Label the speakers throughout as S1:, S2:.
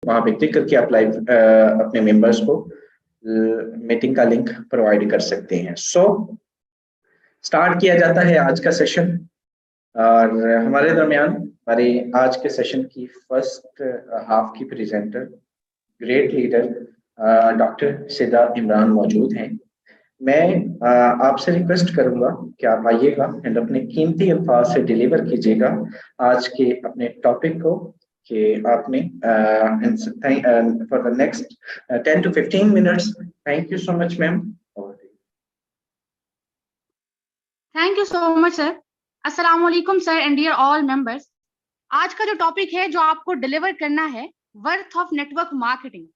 S1: वहां पे क्लिक करके आप लाइव अपने मेंबर्स को मीटिंग का लिंक प्रोवाइड कर सकते हैं। सो स्टार्ट किया जाता है आज का सेशन, और हमारे दरमियान हमारे आज के सेशन की फर्स्ट हाफ की प्रेजेंटर ग्रेट लीडर डॉक्टर सिदा इमरान मौजूद हैं। मैं आपसे रिक्वेस्ट करूंगा कि आप आइएगा एंड अपने कीमती अल्फाज से डिलीवर कीजिएगा आज के अपने टॉपिक को, कि आपने for the next 10 to 15 minutes. Thank you so much ma'am.
S2: Thank you so much sir. अस्सलाम वालेकुम sir and dear all members. आज का जो टॉपिक है जो आपको डिलीवर करना है, वर्थ ऑफ नेटवर्क मार्केटिंग।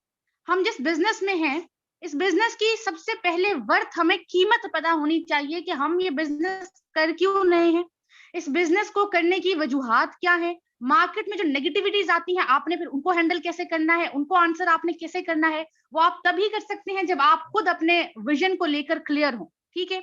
S2: हम जिस बिजनेस में हैं, इस बिजनेस की सबसे पहले वर्थ, हमें कीमत पता होनी चाहिए कि हम ये बिजनेस कर क्यों रहे हैं, इस बिजनेस को करने की वजूहात क्या है, मार्केट में जो नेगेटिविटीज आती हैं आपने फिर उनको हैंडल कैसे करना है, उनको आंसर आपने कैसे करना है, वो आप तभी कर सकते हैं जब आप खुद अपने विजन को लेकर क्लियर हो। ठीक है,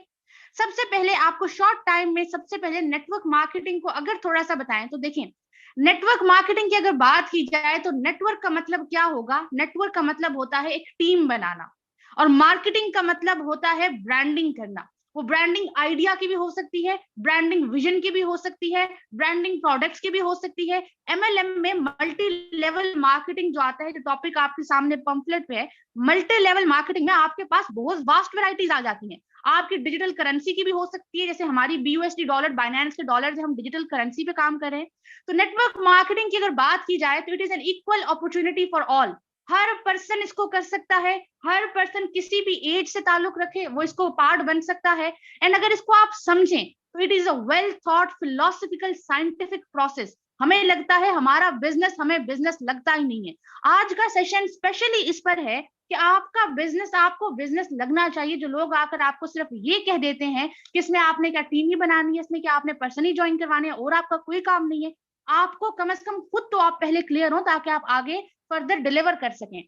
S2: सबसे पहले आपको शॉर्ट टाइम में सबसे पहले नेटवर्क मार्केटिंग को अगर थोड़ा सा बताएं तो देखिए, नेटवर्क मार्केटिंग की अगर बात की जाए तो नेटवर्क का मतलब क्या होगा? नेटवर्क का मतलब होता है एक टीम बनाना, और मार्केटिंग का मतलब होता है ब्रांडिंग करना। वो ब्रांडिंग आइडिया की भी हो सकती है, ब्रांडिंग विजन की भी हो सकती है, ब्रांडिंग प्रोडक्ट्स की भी हो सकती है। एमएलएम में मल्टी लेवल मार्केटिंग जो आता है, जो टॉपिक आपके सामने पंफलेट पे है, मल्टी लेवल मार्केटिंग में आपके पास बहुत वास्ट वैरायटीज आ जाती हैं। आपकी डिजिटल करेंसी की भी हो सकती है, जैसे हमारी BUSD डॉलर, बाइनेंस के डॉलर, हम डिजिटल करेंसी पे काम कर रहे हैं। तो नेटवर्क मार्केटिंग की अगर बात की जाए तो it is an equal opportunity for all. Her person इसको कर सकता है, हर पर्सन किसी भी एज से ताल्लुक रखे वो इसको पार्ट बन सकता है। एंड अगर इसको आप समझें तो it is a well thought philosophical scientific process. हमें लगता है हमारा बिजनेस, हमें बिजनेस लगता ही नहीं है। आज का सेशन स्पेशली इस पर है कि आपका बिजनेस, आपको बिजनेस लगना चाहिए। जो लोग आकर आपको सिर्फ ये कह देते हैं कि इसमें आपने क्या टीम ही बनानी है, इसमें क्या आपने पर्सन ही ज्वाइन करवाने हैं और आपका कोई काम नहीं है, आपको कम से कम खुद तो आप पहले क्लियर हो ताकि आप आगे फर्दर डिलीवर कर सकें।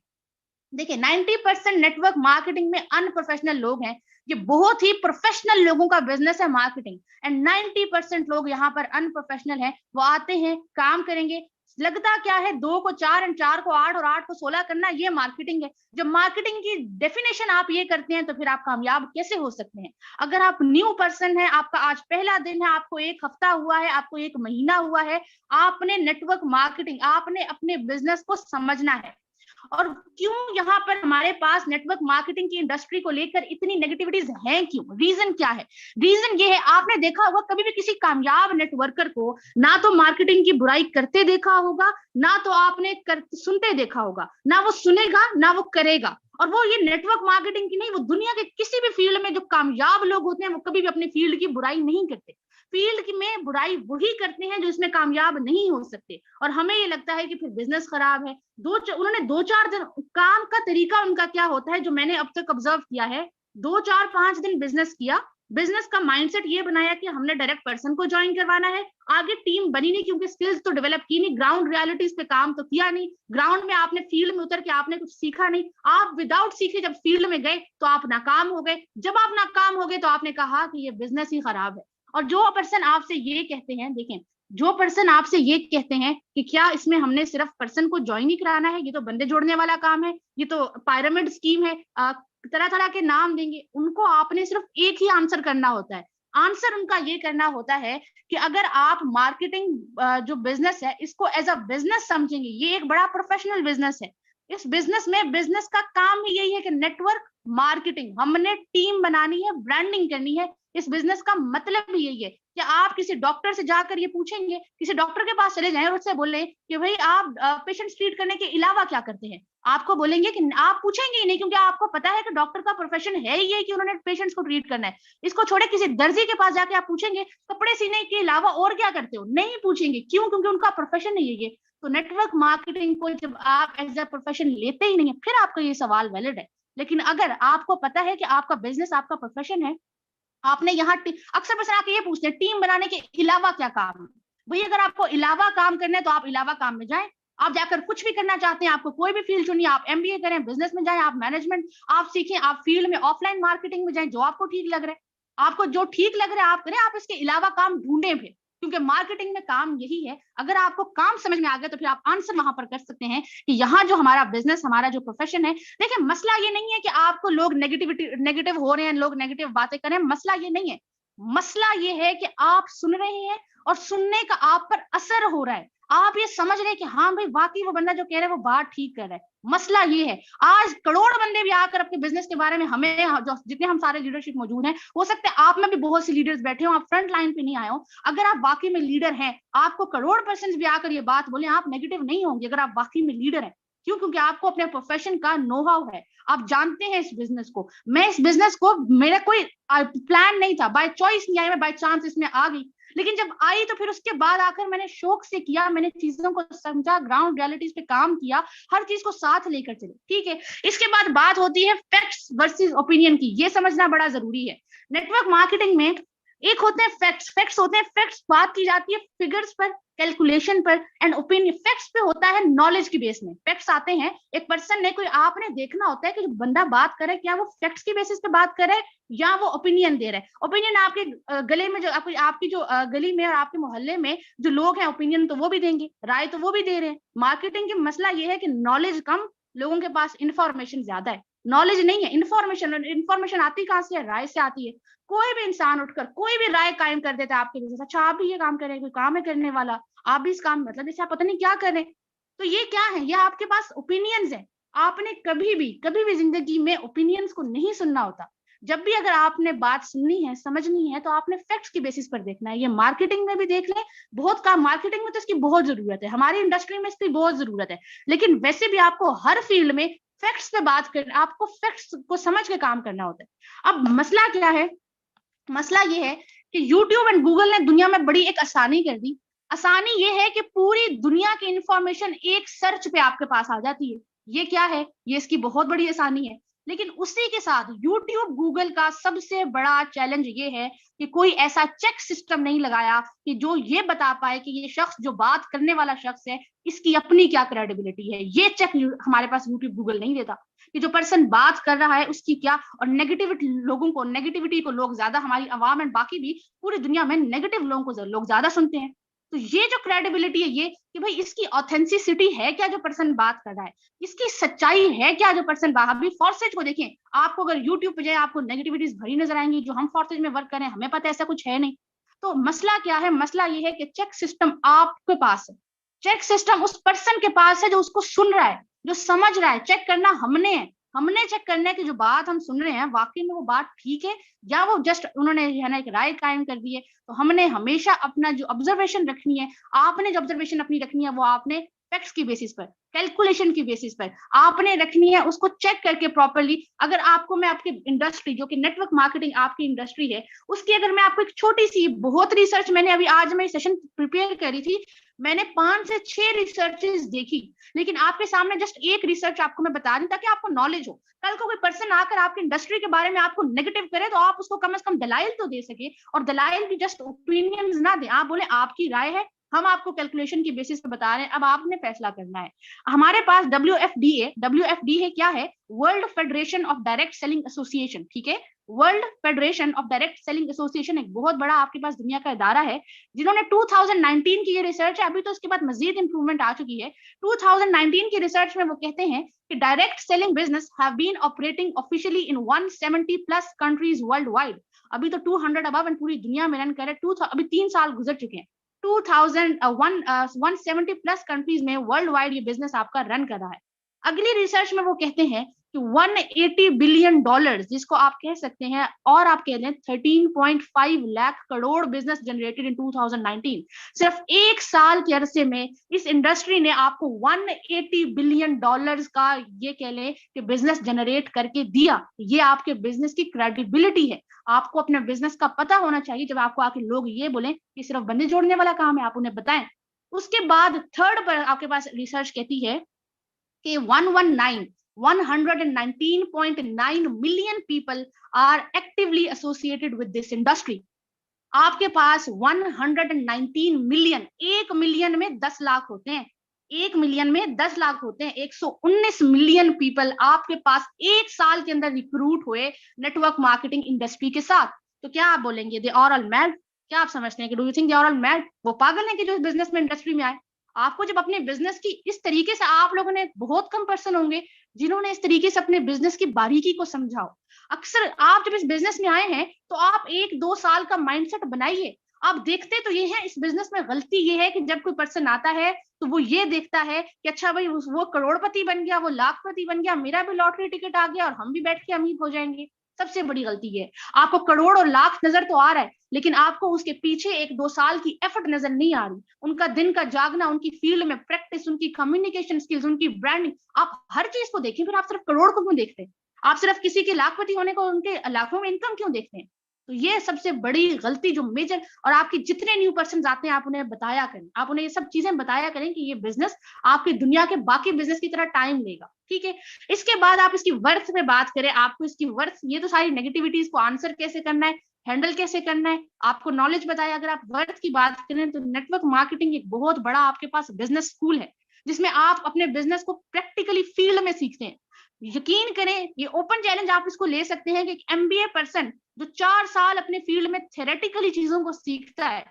S2: देखिए 90% नेटवर्क मार्केटिंग में अनप्रोफेशनल लोग हैं। ये बहुत ही प्रोफेशनल लोगों का बिजनेस है मार्केटिंग, एंड 90% लोग यहाँ पर अनप्रोफेशनल हैं। वो आते हैं, काम करेंगे, लगता क्या है 2 को 4 एंड 4 को 8 और 8 को 16 करना, ये मार्केटिंग है। जब मार्केटिंग की डेफिनेशन आप ये करते हैं तो फिर आप कामयाब कैसे हो सकते हैं? अगर आप न्यू पर्सन है, आपका आज पहला दिन है, आपको 1 हफ्ता हुआ है, आपको 1 महीना हुआ है, आपने नेटवर्क मार्केटिंग, आपने अपने बिजनेस को समझना है। और क्यों यहाँ पर हमारे पास नेटवर्क मार्केटिंग की इंडस्ट्री को लेकर इतनी नेगेटिविटीज हैं, क्यों, रीजन क्या है? रीजन ये है, आपने देखा होगा कभी भी किसी कामयाब नेटवर्कर को ना तो मार्केटिंग की बुराई करते देखा होगा, ना तो आपने सुनते देखा होगा, ना वो सुनेगा ना वो करेगा। और वो ये नेटवर्क मार्केटिंग की नहीं, वो दुनिया के किसी भी फील्ड में जो कामयाब लोग होते हैं वो कभी भी अपने फील्ड की बुराई नहीं करते। फील्ड में बुराई वही करते हैं जो इसमें कामयाब नहीं हो सकते। और हमें ये लगता है कि फिर बिजनेस खराब है। उन्होंने 2-4 दिन काम का तरीका उनका क्या होता है, जो मैंने अब तक ऑब्जर्व किया है, 2-4-5 दिन बिजनेस किया, बिजनेस का माइंडसेट ये बनाया कि हमने डायरेक्ट पर्सन को ज्वाइन करवाना है, आगे टीम बनी नहीं क्योंकि स्किल्स तो डेवलप की नहीं, ग्राउंड रियलिटीज पे काम तो किया नहीं, ग्राउंड में आपने फील्ड में उतर के आपने कुछ सीखा नहीं, आप विदाउट सीखे जब फील्ड में गए तो आप नाकाम हो गए। जब आप नाकाम हो गए तो आपने कहा कि ये बिजनेस ही खराब है। और जो पर्सन आपसे ये कहते हैं, देखें, जो पर्सन आपसे ये कहते हैं कि क्या इसमें हमने सिर्फ पर्सन को ज्वाइन ही कराना है, ये तो बंदे जोड़ने वाला काम है, ये तो पिरामिड स्कीम है, तरह तरह के नाम देंगे, उनको आपने सिर्फ एक ही आंसर करना होता है। आंसर उनका ये करना होता है कि अगर आप मार्केटिंग जो बिजनेस है इसको एज अ बिजनेस समझेंगे, ये एक बड़ा प्रोफेशनल बिजनेस है। इस बिजनेस में बिजनेस का काम ही यही है कि नेटवर्क मार्केटिंग, हमने टीम बनानी है, ब्रांडिंग करनी है। इस बिजनेस का मतलब भी यही है कि आप किसी डॉक्टर से जाकर ये पूछेंगे, किसी डॉक्टर के पास चले जाएं और उससे बोले कि भाई आप पेशेंट ट्रीट करने के अलावा क्या करते हैं, आपको बोलेंगे कि आप पूछेंगे ही नहीं, क्योंकि आपको पता है कि डॉक्टर का प्रोफेशन है ये कि उन्होंने पेशेंट्स को ट्रीट करना है। इसको छोड़े किसी दर्जी के पास जाके आप पूछेंगे कपड़े सीने के अलावा और क्या करते हो, नहीं पूछेंगे। क्यों? क्योंकि उनका प्रोफेशन है ये। तो नेटवर्क मार्केटिंग को जब आप एज अ प्रोफेशन लेते ही नहीं है, फिर आपका ये सवाल वैलिड है। लेकिन अगर आपको पता है कि आपका बिजनेस आपका प्रोफेशन है, आपने यहाँ अक्सर पर्सन आके ये पूछते हैं टीम बनाने के अलावा क्या काम है। भाई अगर आपको अलावा काम करना है तो आप अलावा काम में जाएं। आप जाकर कुछ भी करना चाहते हैं, आपको कोई भी फील्ड चुनिए, आप MBA करें, बिजनेस में जाएं, आप मैनेजमेंट आप सीखें, आप फील्ड में ऑफलाइन मार्केटिंग में जाएं, जो आपको ठीक लग रहा है, आपको जो ठीक लग रहा है आप करें, आप इसके अलावा काम ढूंढें। फिर क्योंकि मार्केटिंग में काम यही है। अगर आपको काम समझ में आ गया तो फिर आप आंसर वहां पर कर सकते हैं कि यहाँ जो हमारा बिजनेस, हमारा जो प्रोफेशन है। देखिए, मसला ये नहीं है कि आपको लोग नेगेटिव हो रहे हैं, लोग नेगेटिव बातें कर रहे हैं, मसला ये नहीं है। मसला ये है कि आप सुन रहे हैं और सुनने का आप पर असर हो रहा है, आप ये समझ रहे हैं कि हाँ भाई वाकई वो बंदा जो कह रहा है वो बात ठीक कर रहा है। मसला ये है, आज करोड़ बंदे भी आकर अपने बिजनेस के बारे में, हमें जो जितने हम सारे लीडरशिप मौजूद हैं, हो सकता है आप में भी बहुत सी लीडर्स बैठे हो, आप फ्रंट लाइन पे नहीं आए हो, अगर आप वाकई में लीडर हैं, आपको करोड़ पर्सन भी आकर ये बात बोले, आप नेगेटिव नहीं होंगे अगर आप वाकई में लीडर हैं। क्यों? क्योंकि आपको अपने प्रोफेशन का नो हाउ है, आप जानते हैं इस बिजनेस को। मैं इस बिजनेस को, मेरा कोई प्लान नहीं था, बाय चॉइस नहीं आई, मैं बाय चांस इसमें आ गई, लेकिन जब आई तो फिर उसके बाद आकर मैंने शौक से किया, मैंने चीजों को समझा, ग्राउंड रियलिटीज पे काम किया, हर चीज को साथ लेकर चले। ठीक है, इसके बाद बात होती है फैक्ट्स वर्सेस ओपिनियन की, ये समझना बड़ा जरूरी है। नेटवर्क मार्केटिंग में एक होते हैं फैक्ट्स, फैक्ट्स होते हैं, फैक्ट्स बात की जाती है फिगर्स पर, कैलकुलेशन पर, एंड ओपिनियन फैक्ट्स पे होता है नॉलेज की बेस में। फैक्ट्स आते हैं, एक पर्सन ने, कोई आपने देखना होता है कि जो बंदा बात करे क्या वो फैक्ट्स की बेसिस पे बात करे या वो ओपिनियन दे रहा है। ओपिनियन आपके गले में जो आपकी जो गली में और आपके मोहल्ले में जो लोग हैं, ओपिनियन तो वो भी देंगे, राय तो वो भी दे रहे हैं। मार्केटिंग का मसला ये है कि नॉलेज कम, लोगों के पास इंफॉर्मेशन ज्यादा है, नॉलेज नहीं है। इंफॉर्मेशन आती कहां से है? राय से आती है। कोई भी इंसान उठकर कोई भी राय कायम कर देता है आपके बिजनेस, अच्छा आप भी ये काम करें, कोई काम है करने वाला, आप भी इस काम, मतलब जैसे आप पता नहीं क्या करें। तो ये क्या है? ये आपके पास ओपिनियंस है। आपने कभी भी जिंदगी में ओपिनियंस को नहीं सुनना होता। जब भी अगर आपने बात सुननी है, समझनी है, तो आपने फैक्ट्स की बेसिस पर देखना है। ये मार्केटिंग में भी देख लें, बहुत काम मार्केटिंग में तो इसकी बहुत जरूरत है, हमारी इंडस्ट्री में इसकी बहुत जरूरत है, लेकिन वैसे भी आपको हर फील्ड में फैक्ट्स पे बात करना, आपको फैक्ट्स को समझ के काम करना होता है। अब मसला क्या है? मसला ये है कि YouTube एंड गूगल ने दुनिया में बड़ी एक आसानी कर दी। आसानी ये है कि पूरी दुनिया की इंफॉर्मेशन एक सर्च पे आपके पास आ जाती है। ये क्या है? ये इसकी बहुत बड़ी आसानी है। लेकिन उसी के साथ YouTube, गूगल का सबसे बड़ा चैलेंज ये है कि कोई ऐसा चेक सिस्टम नहीं लगाया कि जो ये बता पाए कि ये शख्स, जो बात करने वाला शख्स है, इसकी अपनी क्या क्रेडिबिलिटी है। ये चेक हमारे पास YouTube, गूगल नहीं देता कि जो पर्सन बात कर रहा है उसकी क्या, और नेगेटिविटी को लोग ज्यादा, हमारी आवाम एंड बाकी भी पूरी दुनिया में नेगेटिव लोगों को लोग ज्यादा सुनते हैं। तो ये जो क्रेडिबिलिटी है, ये कि भाई इसकी ऑथेंटिसिटी है क्या जो पर्सन बात कर रहा है, इसकी सच्चाई है क्या जो पर्सन बात। अभी फॉरसेज को देखें, आपको अगर यूट्यूब पे जाए आपको नेगेटिविटीज भरी नजर आएंगी। जो हम फॉरसेज में वर्क करें हमें पता है ऐसा कुछ है नहीं। तो मसला क्या है? मसला ये है कि चेक सिस्टम आपके पास है, चेक सिस्टम उस पर्सन के पास है जो उसको सुन रहा है, जो समझ रहा है। चेक करना हमने है, हमने चेक करना है कि जो बात हम सुन रहे हैं वाकई में वो बात ठीक है या वो जस्ट उन्होंने है ना एक राय कायम कर दी है। तो हमने हमेशा अपना जो ऑब्जर्वेशन रखनी है, आपने जो ऑब्जर्वेशन अपनी रखनी है वो आपने फैक्ट्स की बेसिस पर, कैलकुलेशन की बेसिस पर आपने रखनी है, उसको चेक करके प्रॉपर्ली। अगर आपको मैं आपकी इंडस्ट्री, जो कि नेटवर्क मार्केटिंग आपकी इंडस्ट्री है, उसकी अगर मैं आपको एक छोटी सी, बहुत रिसर्च मैंने अभी आज मैं सेशन प्रिपेयर करी थी, मैंने 5 से 6 रिसर्चेस देखी, लेकिन आपके सामने जस्ट एक रिसर्च आपको मैं बता रही ताकि आपको नॉलेज हो। कल को कोई पर्सन आकर आपकी इंडस्ट्री के बारे में आपको नेगेटिव करे तो आप उसको कम से कम दलाइल तो दे सके, और दलाइल भी जस्ट ओपिनियंस ना दे, आप बोले आपकी राय है, हम आपको कैलकुलेशन की बेसिस पे बता रहे हैं, अब आपने फैसला करना है। हमारे पास WFDA क्या है? World federation of direct selling association. ठीक है, world federation of direct selling association एक बहुत बड़ा आपके पास दुनिया का इदारा है, जिन्होंने 2019 की ये रिसर्च है, अभी तो इसके बाद मजीद इंप्रूवमेंट आ चुकी है। 2019 की रिसर्च में वो कहते हैं कि direct selling business have been operating officially in 170 plus countries worldwide. अभी तो 200 अबव पूरी दुनिया में रन कर रहे, अभी 3 साल गुजर चुके हैं। 170 प्लस कंट्रीज में वर्ल्ड वाइड ये बिजनेस आपका रन कर रहा है। अगली रिसर्च में वो कहते हैं कि 180 बिलियन डॉलर, जिसको आप कह सकते हैं, और आप कह लें 13.5 lakh crore business generated in 2019। सिर्फ एक साल के अरसे में इस इंडस्ट्री ने आपको 180 बिलियन डॉलर्स का ये कह लें कि बिजनेस जनरेट करके दिया। ये आपके बिजनेस की क्रेडिबिलिटी है। आपको अपने बिजनेस का पता होना चाहिए। जब आपको आके लोग ये बोलें कि सिर्फ बंदे जोड़ने वाला काम है, आप उन्हें बताएं। उसके बाद थर्ड पर आपके पास रिसर्च कहती है कि 119.9 million people are actively associated with this industry. आपके पास 119 मिलियन, 1 मिलियन में 10 लाख होते हैं, 1 मिलियन में 10 लाख होते हैं, 119 मिलियन पीपल आपके पास एक साल के अंदर रिक्रूट हुए नेटवर्क मार्केटिंग इंडस्ट्री के साथ। तो क्या आप बोलेंगे दे आर ऑल मैड? क्या आप समझते हैं कि do you think they are all mad? वो पागल है कि जो इस बिजनेस में इंडस्ट्री में आए? आपको जब अपने बिजनेस की इस तरीके से, आप लोगों ने, बहुत कम पर्सन होंगे जिन्होंने इस तरीके से अपने बिजनेस की बारीकी को समझाओ। अक्सर आप जब इस बिजनेस में आए हैं तो आप 1-2 साल का माइंडसेट बनाइए। आप देखते तो ये है इस बिजनेस में, गलती ये है कि जब कोई पर्सन आता है तो वो ये देखता है कि अच्छा भाई वो करोड़पति बन गया, वो लाखपति बन गया, मेरा भी लॉटरी टिकट आ गया और हम भी बैठ के अमीर हो जाएंगे। सबसे बड़ी गलती ये है। आपको करोड़ और लाख नजर तो आ रहा है, लेकिन आपको उसके पीछे 1-2 साल की एफर्ट नजर नहीं आ रही। उनका दिन का जागना, उनकी फील्ड में प्रैक्टिस, उनकी कम्युनिकेशन स्किल्स, उनकी ब्रांडिंग, आप हर चीज को देखें। फिर आप सिर्फ करोड़ को क्यों देखते हैं? आप सिर्फ किसी के लाखपति होने को, उनके लाखों में इनकम क्यों देखते हैं? तो ये सबसे बड़ी गलती जो मेजर, और आपकी जितने न्यू पर्सन आते हैं आप उन्हें बताया करें, आप उन्हें ये सब चीजें बताया करें कि ये बिजनेस आपकी दुनिया के बाकी बिजनेस की तरह टाइम लेगा, ठीक है। इसके बाद आप इसकी वर्थ पे बात करें, आपको इसकी वर्थ, ये तो सारी नेगेटिविटीज को आंसर कैसे करना है, हैंडल कैसे करना है, आपको नॉलेज बताया। अगर आप वर्थ की बात करें तो नेटवर्क मार्केटिंग एक बहुत बड़ा आपके पास बिजनेस स्कूल है, जिसमें आप अपने बिजनेस को प्रैक्टिकली फील्ड में सीखते हैं। यकीन करें, ये ओपन चैलेंज आप इसको ले सकते हैं कि एक एमबीए पर्सन जो 4 साल अपने फील्ड में थ्योरेटिकली चीजों को सीखता है,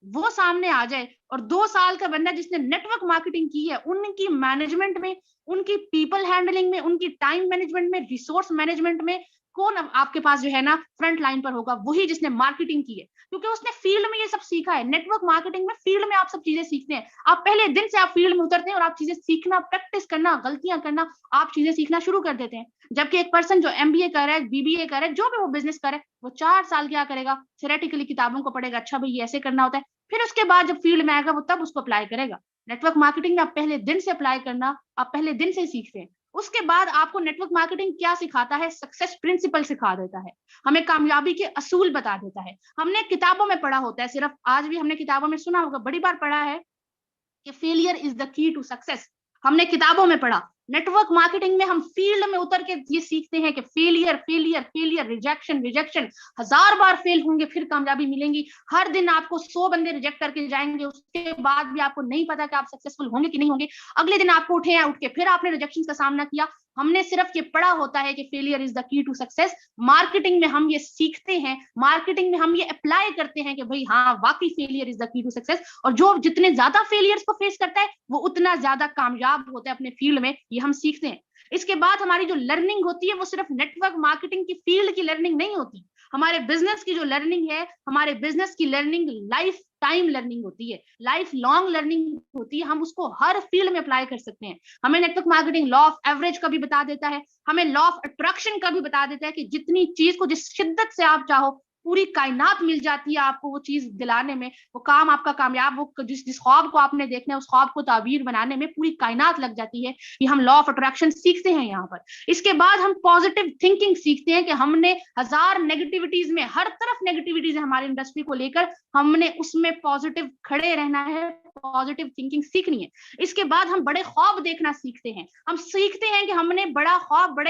S2: वो सामने आ जाए, और 2 साल का बंदा जिसने नेटवर्क मार्केटिंग की है, उनकी मैनेजमेंट में, उनकी पीपल हैंडलिंग में, उनकी टाइम मैनेजमेंट में, रिसोर्स मैनेजमेंट में कौन आपके पास जो है ना फ्रंट लाइन पर होगा? वही जिसने मार्केटिंग की है, क्योंकि उसने फील्ड में ये सब सीखा है। नेटवर्क मार्केटिंग में फील्ड में आप सब चीजें सीखते हैं। आप पहले दिन से आप फील्ड में उतरते हैं और आप चीजें सीखना, प्रैक्टिस करना, गलतियां करना, आप चीजें सीखना शुरू कर देते हैं। जबकि एक पर्सन जो एमबीए कर रहा है, बीबीए कर रहा है, जो भी वो बिजनेस कर रहा है, वो 4 साल क्या करेगा? थ्योरेटिकली किताबों को पढ़ेगा, अच्छा भाई ये ऐसे करना होता है। फिर उसके बाद जब फील्ड में आएगा वो तब उसको अप्लाई करेगा। नेटवर्क मार्केटिंग में आप पहले दिन से अप्लाई करना, आप पहले दिन से सीखते हैं। उसके बाद आपको नेटवर्क मार्केटिंग क्या सिखाता है? सक्सेस प्रिंसिपल सिखा देता है, हमें कामयाबी के असूल बता देता है। हमने किताबों में पढ़ा होता है, सिर्फ आज भी हमने किताबों में सुना होगा, बड़ी बार पढ़ा है कि failure is the key to success. हमने किताबों में पढ़ा। नेटवर्क मार्केटिंग में हम फील्ड में उतर के ये सीखते हैं कि failure failure failure, rejection rejection, 1000 बार फेल होंगे फिर कामयाबी मिलेंगी। हर दिन आपको 100 बंदे रिजेक्ट करके जाएंगे, उसके बाद भी आपको नहीं पता कि आप सक्सेसफुल होंगे कि नहीं होंगे। अगले दिन आपको उठे हैं, उठ के फिर आपने रिजेक्शन का सामना किया। हमने सिर्फ ये पढ़ा होता है कि failure is the key to success. Marketing में हम ये सीखते हैं, मार्केटिंग में हम ये अप्लाई करते हैं कि भाई हाँ, वाकई failure is the key to success. और जो जितने ज्यादा फेलियर्स को फेस करता है वो उतना ज्यादा कामयाब होता है अपने फील्ड में, ये हम सीखते हैं। इसके बाद हमारी जो लर्निंग होती है वो सिर्फ नेटवर्क मार्केटिंग की फील्ड की लर्निंग नहीं होती। हमारे बिजनेस की जो लर्निंग है, हमारे बिजनेस की लर्निंग लाइफ टाइम लर्निंग होती है, लाइफ लॉन्ग लर्निंग होती है। हम उसको हर फील्ड में अप्लाई कर सकते हैं। हमें network marketing law of average का भी बता देता है, हमें लॉ ऑफ अट्रैक्शन का भी बता देता है कि जितनी चीज को जिस शिद्दत से आप चाहो, पूरी कायनात मिल जाती है आपको वो चीज दिलाने में। वो काम आपका कामयाब, वो जिस ख्वाब को आपने देखना है उस ख्वाब को ताबीर बनाने में पूरी कायनात लग जाती है। ये हम लॉ ऑफ अट्रैक्शन सीखते हैं यहाँ पर। इसके बाद हम पॉजिटिव थिंकिंग सीखते हैं कि हमने 1000 नेगेटिविटीज में, हर तरफ नेगेटिविटीज है हमारी इंडस्ट्री को लेकर, हमने उसमें पॉजिटिव खड़े रहना है, पॉजिटिव थिंकिंग सीखनी है। इसके बाद हम बड़े ख्वाब देखना सीखते हैं। हम सीखते हैं कि हमने बड़े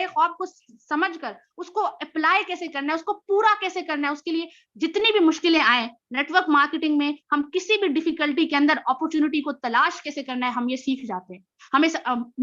S2: ख्वाब को समझकर उसको अप्लाई कैसे करना है, उसको पूरा कैसे करना है। उसके लिए जितनी भी मुश्किलें आए, नेटवर्क मार्केटिंग में हम किसी भी डिफिकल्टी के अंदर अपॉर्चुनिटी को तलाश कैसे करना है, हम ये सीख जाते हैं। हमें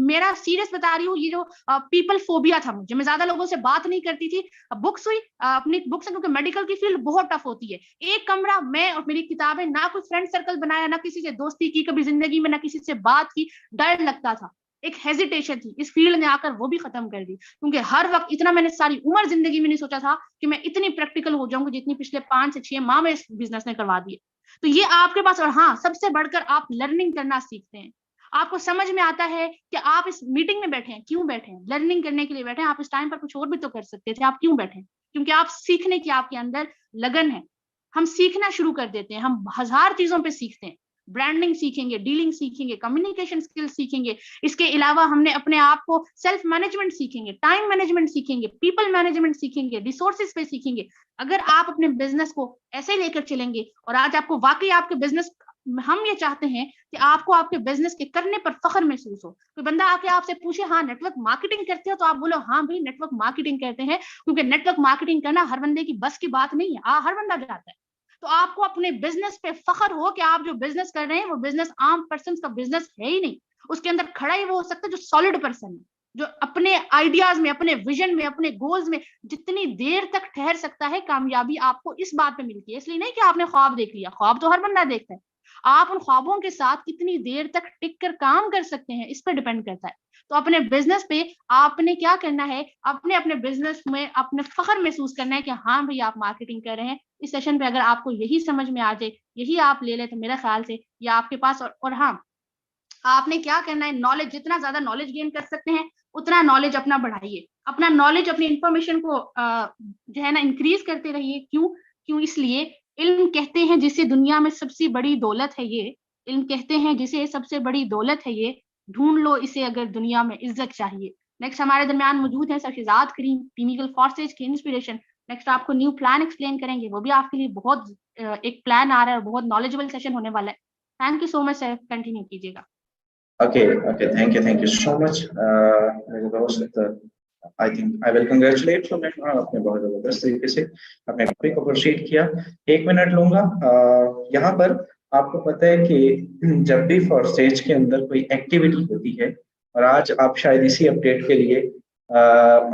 S2: मेरा सीरियस बता रही हूँ, ये जो पीपल फोबिया था मुझे, मैं ज्यादा लोगों से बात नहीं करती थी। बुक्स हुई अपनी बुक्स, क्योंकि मेडिकल की फील्ड बहुत टफ होती है। एक कमरा, मैं और मेरी किताबें, ना कोई फ्रेंड सर्कल बनाया, ना किसी से दोस्ती की कभी जिंदगी में, ना किसी से बात की, डर लगता था, एक हेजिटेशन थी। इस फील्ड ने आकर वो भी खत्म कर दी, क्योंकि हर वक्त इतना मैंने सारी उम्र जिंदगी में नहीं सोचा था कि मैं इतनी प्रैक्टिकल हो जाऊंगी जितनी पिछले 5 से 6 माह में इस बिजनेस ने करवा दी। तो ये आपके पास, और हाँ, सबसे बढ़कर आप लर्निंग करना सीखते हैं। आपको समझ में आता है कि आप इस मीटिंग में बैठे हैं, क्यों बैठे हैं? लर्निंग करने के लिए बैठे हैं। आप इस टाइम पर कुछ और भी तो कर सकते थे, आप क्यों बैठे हैं? क्योंकि आप सीखने की आपके अंदर लगन है। हम सीखना शुरू कर देते हैं, हम 1000 चीजों पे सीखते हैं। ब्रांडिंग सीखेंगे, डीलिंग सीखेंगे, कम्युनिकेशन स्किल्स सीखेंगे। इसके अलावा हमने अपने आप को सेल्फ मैनेजमेंट सीखेंगे, टाइम मैनेजमेंट सीखेंगे, पीपल मैनेजमेंट सीखेंगे, रिसोर्सेज पे सीखेंगे। अगर आप अपने बिजनेस को ऐसे लेकर चलेंगे, और आज आपको वाकई आपके बिजनेस, हम ये चाहते हैं कि आपको आपके बिजनेस के करने पर फख्र महसूस हो। कोई बंदा आके आपसे पूछे, हाँ नेटवर्क मार्केटिंग करते हो, तो आप बोलो हाँ भाई नेटवर्क मार्केटिंग करते हैं, क्योंकि नेटवर्क मार्केटिंग करना हर बंदे की बस की बात नहीं है। हर बंदा जाता है। तो आपको अपने बिजनेस पे फख्र हो कि आप जो बिजनेस कर रहे हैं वो बिजनेस आम पर्सन का बिजनेस है ही नहीं, उसके अंदर खड़ा ही वो हो सकता है जो सॉलिड पर्सन है। जो अपने आइडियाज में, अपने विजन में, अपने गोल्स में जितनी देर तक ठहर सकता है, कामयाबी आपको इस बात पे मिलती है। इसलिए नहीं कि आपने ख्वाब देख लिया, ख्वाब तो हर बंदा देखता है, आप उन ख्वाबों के साथ कितनी देर तक टिक कर काम कर सकते हैं, इस पर डिपेंड करता है। तो अपने बिजनेस पे आपने क्या करना है, अपने अपने बिजनेस में अपने फख्र महसूस करना है कि हाँ भाई आप मार्केटिंग कर रहे हैं। इस सेशन पे अगर आपको यही समझ में आ जाए, यही आप ले ले, तो मेरे ख्याल से ये आपके पास, और हाँ, आपने क्या करना है, नॉलेज, जितना ज्यादा नॉलेज गेन कर सकते हैं उतना नॉलेज अपना बढ़ाइए, अपना नॉलेज, अपनी इंफॉर्मेशन को जो है ना इंक्रीज करते रहिए। क्यों? क्यों इसलिए इल्म कहते हैं जिसे दुनिया में सबसे बड़ी दौलत है ये, इल्म कहते हैं जिसे सबसे बड़ी दौलत है ये, ढूंढ लो इसे अगर दुनिया में इज्जत चाहिए। नेक्स्ट हमारे दरमियान मौजूद है सर शिजात करीम, टीमिकल फॉर्सेज के इंस्पिरेशन। नेक्स्ट आपको न्यू प्लान एक्सप्लेन करेंगे, वो भी आपके लिए बहुत एक प्लान आ रहा है और बहुत नॉलेजेबल सेशन होने वाला है। Thank you so much sir, continue कीजिएगा।
S1: Okay, okay, thank you so much, मेरे दोस्त। I think I will congratulate you. आपने बहुत जबरदस्त तरीके से अपने टॉपिक को प्रोसीड किया। 1 मिनट लूंगा। यहाँ पर आपको पता है कि जब भी फॉर स्टेज के अंदर कोई एक्टिविटी होती है, और आज आप शायद इसी अपडेट के लिए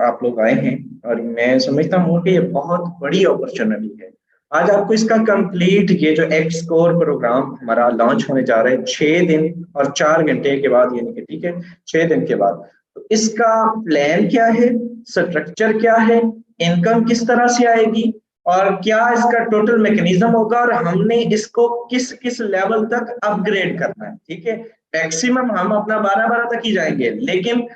S1: आप लोग आए हैं, और मैं समझता हूँ कि ये बहुत बड़ी अपॉर्चुनिटी है। आज आपको इसका कंप्लीट ये जो एक्स कोर प्रोग्राम हमारा लॉन्च होने जा रहा है 6 दिन और 4 घंटे के बाद, यानी कि ठीक है 6 दिन के बाद, तो इसका प्लान क्या है, स्ट्रक्चर क्या है, इनकम किस तरह से आएगी, और क्या इसका टोटल मैकेनिज्म होगा, और हमने इसको किस किस लेवल तक अपग्रेड करना है। ठीक है, मैक्सिमम हम अपना 12 तक ही जाएंगे, लेकिन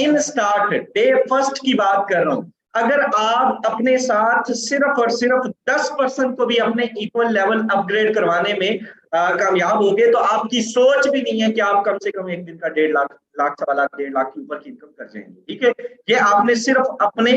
S1: इन स्टार्ट डे फर्स्ट की बात कर रहा हूँ। अगर आप अपने साथ सिर्फ और सिर्फ 10% को भी अपने इक्वल लेवल अपग्रेड करवाने में कामयाब हो गए, तो आपकी सोच भी नहीं है कि आप कम से कम एक दिन का 1.5 लाख 1.25 लाख 1.5 लाख के ऊपर की इनकम कर जाएंगे। ठीक है, ये आपने सिर्फ अपने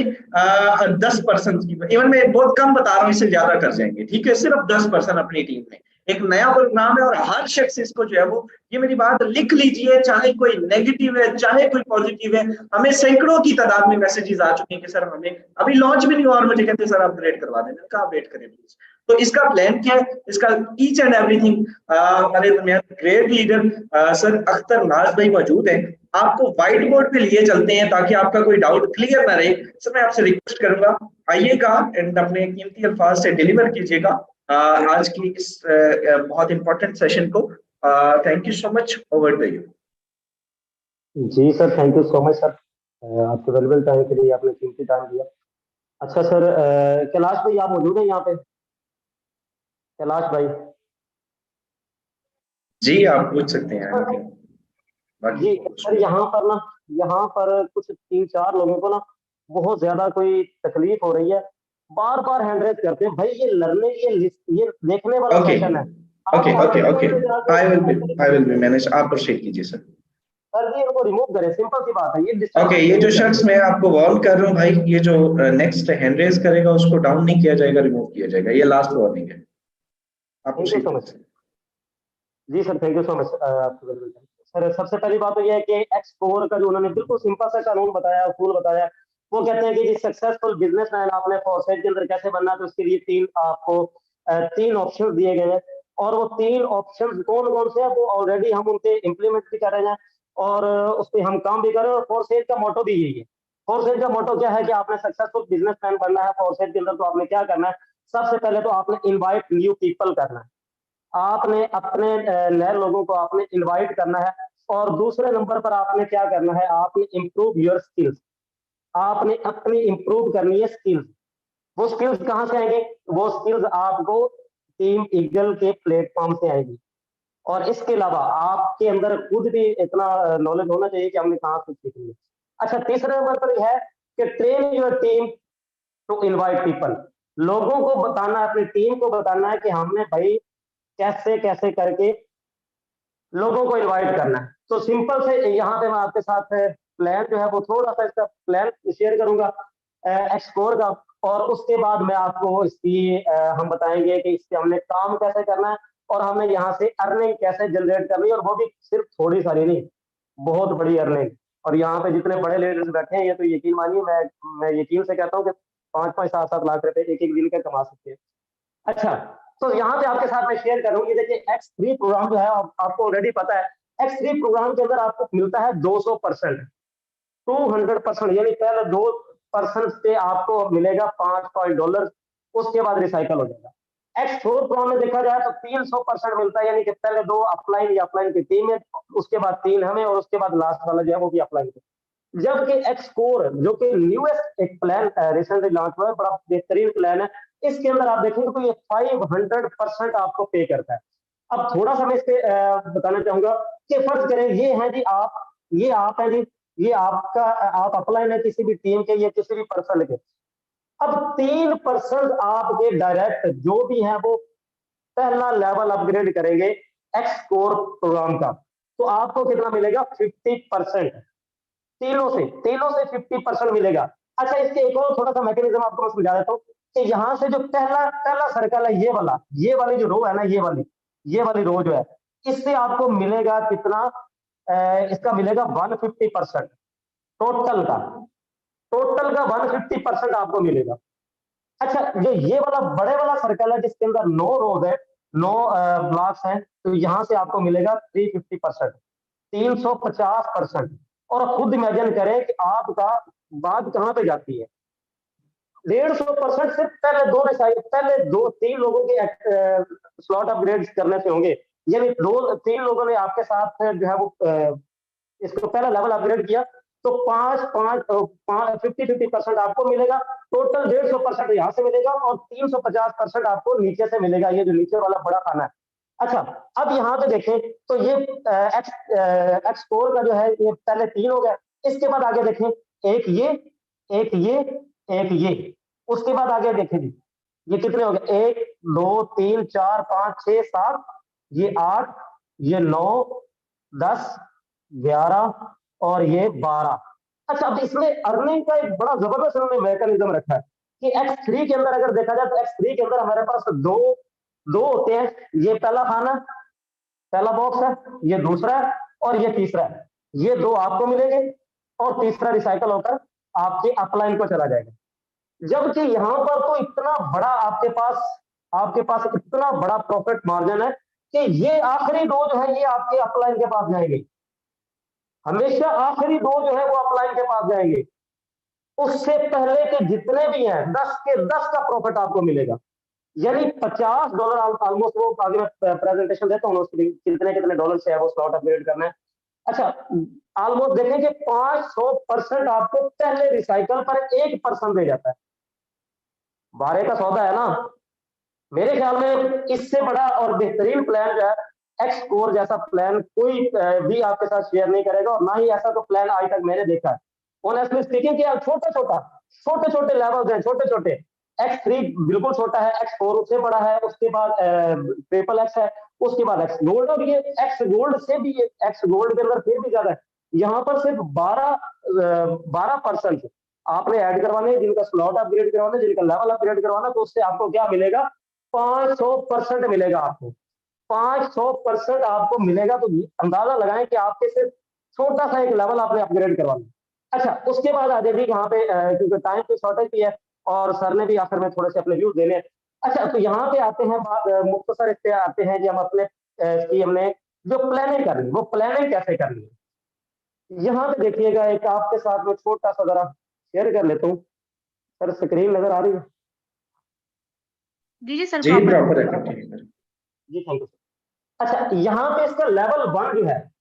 S1: 10% की, इवन मैं बहुत कम बता रहा हूँ, इससे ज्यादा कर जाएंगे। ठीक है, सिर्फ 10% अपनी टीम में। एक नया प्रोग्राम है और हर शख्स इसको जो है वो, ये मेरी बात लिख लीजिए, चाहे कोई नेगेटिव है चाहे कोई पॉजिटिव है। हमें सैकड़ों की तादाद में मैसेजेस आ चुके हैं कि सर हमें अभी लॉन्च भी नहीं हुआ और मुझे कहते हैं सर अपग्रेड करवा देना। कहाँ वेट करें प्लीज। तो इसका प्लान क्या है, इसका ईच एंड एवरीथिंग, हमारे दरमियान ग्रेट लीडर सर अख्तर नाज भाई मौजूद हैं। आपको व्हाइट बोर्ड पे लिए चलते हैं ताकि आपका कोई डाउट क्लियर ना रहे। सर मैं आपसे रिक्वेस्ट करूंगा, आइएगा एंड अपने कीमती अल्फाज से डिलीवर कीजिएगा आज की इस बहुत इंपॉर्टेंट सेशन को। Thank you so much, over to you.
S3: जी sir, thank you so much sir, आपके वैल्यूबल टाइम के लिए आपने कीमती टाइम दिया। अच्छा सर, कैलाश भाई आप मौजूद हैं यहाँ पे? कैलाश भाई
S1: जी आप पूछ सकते हैं।
S3: जी सर, यहाँ पर कुछ 3-4 लोगों को ना बहुत ज्यादा कोई तकलीफ हो रही है, बार बार हैंड रेज करते हैं। भाई ये लर्निंग, ये देखने वाला सेशन है।
S1: Okay okay okay, I will be manage. आप प्रोसीड कीजिए सर।
S3: सर जी इनको रिमूव करें, सिंपल सी बात है ये।
S1: ओके, ये जो शख्स मैं आपको वार्न कर रहा हूँ भाई, ये जो नेक्स्ट हैंड रेज करेगा उसको डाउन नहीं किया जाएगा, रिमूव किया जाएगा। ये लास्ट वार्निंग है। आप
S3: थैंक यू सो मच। जी sir, thank you so much. Sir सबसे पहली बात तो ये है कि एक्स4 का जो उन्होंने बिल्कुल सिंपल सा कानून बताया, फूल बताया, वो कहते हैं कि सक्सेसफुल बिजनेसमैन आपने फॉरसाइट के अंदर कैसे बनना है, तो उसके लिए तीन ऑप्शन दिए गए हैं। और वो 3 ऑप्शन कौन कौन से हैं वो ऑलरेडी हम उनके इम्प्लीमेंट भी कर रहे हैं और उस पर हम काम भी कर रहे हैं। और फॉरसाइट का मोटो भी यही है। फॉरसाइट का मोटो क्या है कि आपने सक्सेसफुल बिजनेसमैन बनना है फॉरसाइट के अंदर, तो आपने क्या करना है, सबसे पहले तो आपने इन्वाइट न्यू पीपल करना है। आपने अपने नए लोगों को आपने इनवाइट करना है। और दूसरे नंबर पर आपने क्या करना है, आपने इंप्रूव योर स्किल्स। आपने अपनी इंप्रूव करनी है स्किल्स। वो स्किल्स कहाँ से आएंगे? वो स्किल्स आपको टीम ईगल के प्लेटफॉर्म से आएगी। और इसके अलावा आपके अंदर खुद भी इतना नॉलेज होना चाहिए कि हमने कहाँ से सीखनी है। अच्छा, तीसरे नंबर पर यह है कि train your team to invite people. लोगों को बताना है, अपनी टीम को बताना है कि हमने भाई कैसे कैसे करके लोगों को इनवाइट करना है। तो सिंपल से यहाँ पे मैं आपके साथ प्लान जो है वो थोड़ा सा इसका प्लान शेयर करूंगा एक्सप्लोर का। और उसके बाद मैं आपको इसकी हम बताएंगे कि इससे हमने काम कैसे करना है और हमें यहाँ से अर्निंग कैसे जनरेट करनी है। और वो भी सिर्फ थोड़ी सारी नहीं, बहुत बड़ी अर्निंग। और यहाँ पे जितने बड़े लीडर्स बैठे हैं, ये तो यकीन मानिए, मैं यकीन से कहता हूँ कि 5-5, 7-7 लाख रुपए एक एक दिन का कमा सकते हैं। अच्छा, तो यहाँ पे आपके साथ मैं शेयर करूंगी। देखिए X3 प्रोग्राम जो है आपको ऑलरेडी पता है। X3 प्रोग्राम के अंदर आपको मिलता है 200%। 200%, यानी पहले 2% पे आपको मिलेगा $5 उसके बाद रिसाइकल हो जाएगा। X4 Pro में देखा जाए तो 300% मिलता है, यानी कि पहले 2 अपलाइन या अपलाइन की टीम है, उसके बाद 3 हमें और उसके बाद लास्ट वाला जो है वो भी अपलाइन की। जबकि X4 जो कि न्यूएस्ट एक प्लान रिसेंटली लॉन्च हुआ है, बड़ा बेहतरीन प्लान है, इसके अंदर आप देखेंगे तो ये 500% आपको पे करता है। अब थोड़ा सा मैं इस पे बताना चाहूंगा कि फर्ज करें ये है जी आप, ये आप है जी, ये आपका आप अपलाइन है किसी भी टीम के या किसी भी पर्सन के। अब 3% आपके डायरेक्ट जो भी है वो पहला लेवल अपग्रेड करेंगे X4 प्रोग्राम का, तो आपको कितना मिलेगा? 50%। तीनों से 50% मिलेगा। अच्छा, इसके एक और थोड़ा सा मैकेनिज्म आपको मैं समझा देता हूँ कि यहाँ से जो पहला सर्कल है, ये वाली जो रो है ना, ये वाली रो जो है, इससे आपको मिलेगा कितना? इसका मिलेगा 150%। टोटल का 150% आपको मिलेगा। अच्छा, जो ये वाला बड़े वाला सर्कल है जिसके अंदर 9 रोज है, 9 ब्लॉक्स हैं, तो यहाँ से आपको मिलेगा 350%, 350%। और खुद इमेजिन करें कि आपका बात कहाँ पे जाती है। 150% सिर्फ पहले 2-3 लोगों के स्लॉट अपग्रेड करने से होंगे, यानी 2-3 लोगों ने आपके साथ जो है वो इसको पहला लेवल अपग्रेड किया, तो 50-50% आपको मिलेगा। टोटल 150% यहाँ से मिलेगा और 350% आपको नीचे से मिलेगा, ये जो नीचे वाला बड़ा खाना है। अच्छा, अब यहाँ पे देखें तो ये X4 का जो है ये पहले 3 हो गया, इसके बाद आगे देखें एक ये, उसके बाद आगे देखें जी ये कितने हो गए? 1 2 3 4 5 6 7, ये 8, ये 9 10 11 और ये 12। अच्छा, अब इसमें अर्निंग का एक बड़ा जबरदस्त उन्होंने मैकेनिज्म रखा है कि X3 के अंदर अगर देखा जाए तो X3 के अंदर हमारे पास दो होते हैं। ये पहला खाना, पहला बॉक्स है, ये दूसरा है और ये तीसरा है। ये 2 आपको मिलेंगे और तीसरा रिसाइकल होकर आपके अपलाइन को चला जाएगा। जबकि यहाँ पर तो इतना बड़ा आपके पास इतना बड़ा प्रॉफिट मार्जिन है कि ये आखिरी 2 जो है ये आपके अपलाइन के पास जाएंगे, हमेशा आखिरी 2 जो है वो अपलाइन के पास जाएंगे। उससे पहले के जितने भी हैं 10 के 10 का प्रॉफिट आपको मिलेगा, यानी $50 ऑलमोस्ट। वो आगे मैं प्रेजेंटेशन देता हूँ उसके कितने डॉलर से है वो स्लॉट अपग्रेड करना है। अच्छा, ऑलमोस्ट देखें कि 500% आपको पहले रिसाइकल पर 1% दे जाता है। बारे का सौदा है ना। मेरे ख्याल में इससे बड़ा और बेहतरीन प्लान जो है X4 जैसा प्लान कोई भी आपके साथ शेयर नहीं करेगा, और ना ही ऐसा तो प्लान आज तक मैंने देखा है। ऑनेस्टली स्पीकिंग कि छोटे लेवल्स हैं, छोटे। X3 बिल्कुल छोटा है, X4 उससे बड़ा है, उसके बाद XXX है, उसके बाद X गोल्ड, और ये X गोल्ड से भी X गोल्ड के अंदर फिर भी ज्यादा है। यहाँ पर सिर्फ 12% आपने ऐड करवाने, जिनका स्लॉट अपग्रेड करवाना, जिनका लेवल अपग्रेड करवाना, तो उससे आपको क्या मिलेगा? 500% मिलेगा आपको। 500% आपको मिलेगा, तो अंदाजा लगाएं कि आपके सिर्फ छोटा सा एक लेवल आपने अपग्रेड करवाना। अच्छा, उसके बाद आ जाएगी यहाँ पे, क्योंकि टाइम की शॉर्टेज भी है और सर ने भी आखिर में थोड़े से अपने व्यूज देने हैं। अच्छा, तो यहाँ पे आते हैं मुख्तसर इस पे आते हैं कि हम अपने की हमने जो प्लानिंग करनी, वो प्लानिंग कैसे करनी है। यहाँ पे देखिएगा, एक आपके साथ में छोटा सा जरा शेयर कर लेता हूँ। सर स्क्रीन नजर आ रही है?
S2: जी सर,
S1: जी प्रॉपर है।
S3: जी थैंक यू। अच्छा, यहाँ पे इसका लेवल 1 जो है,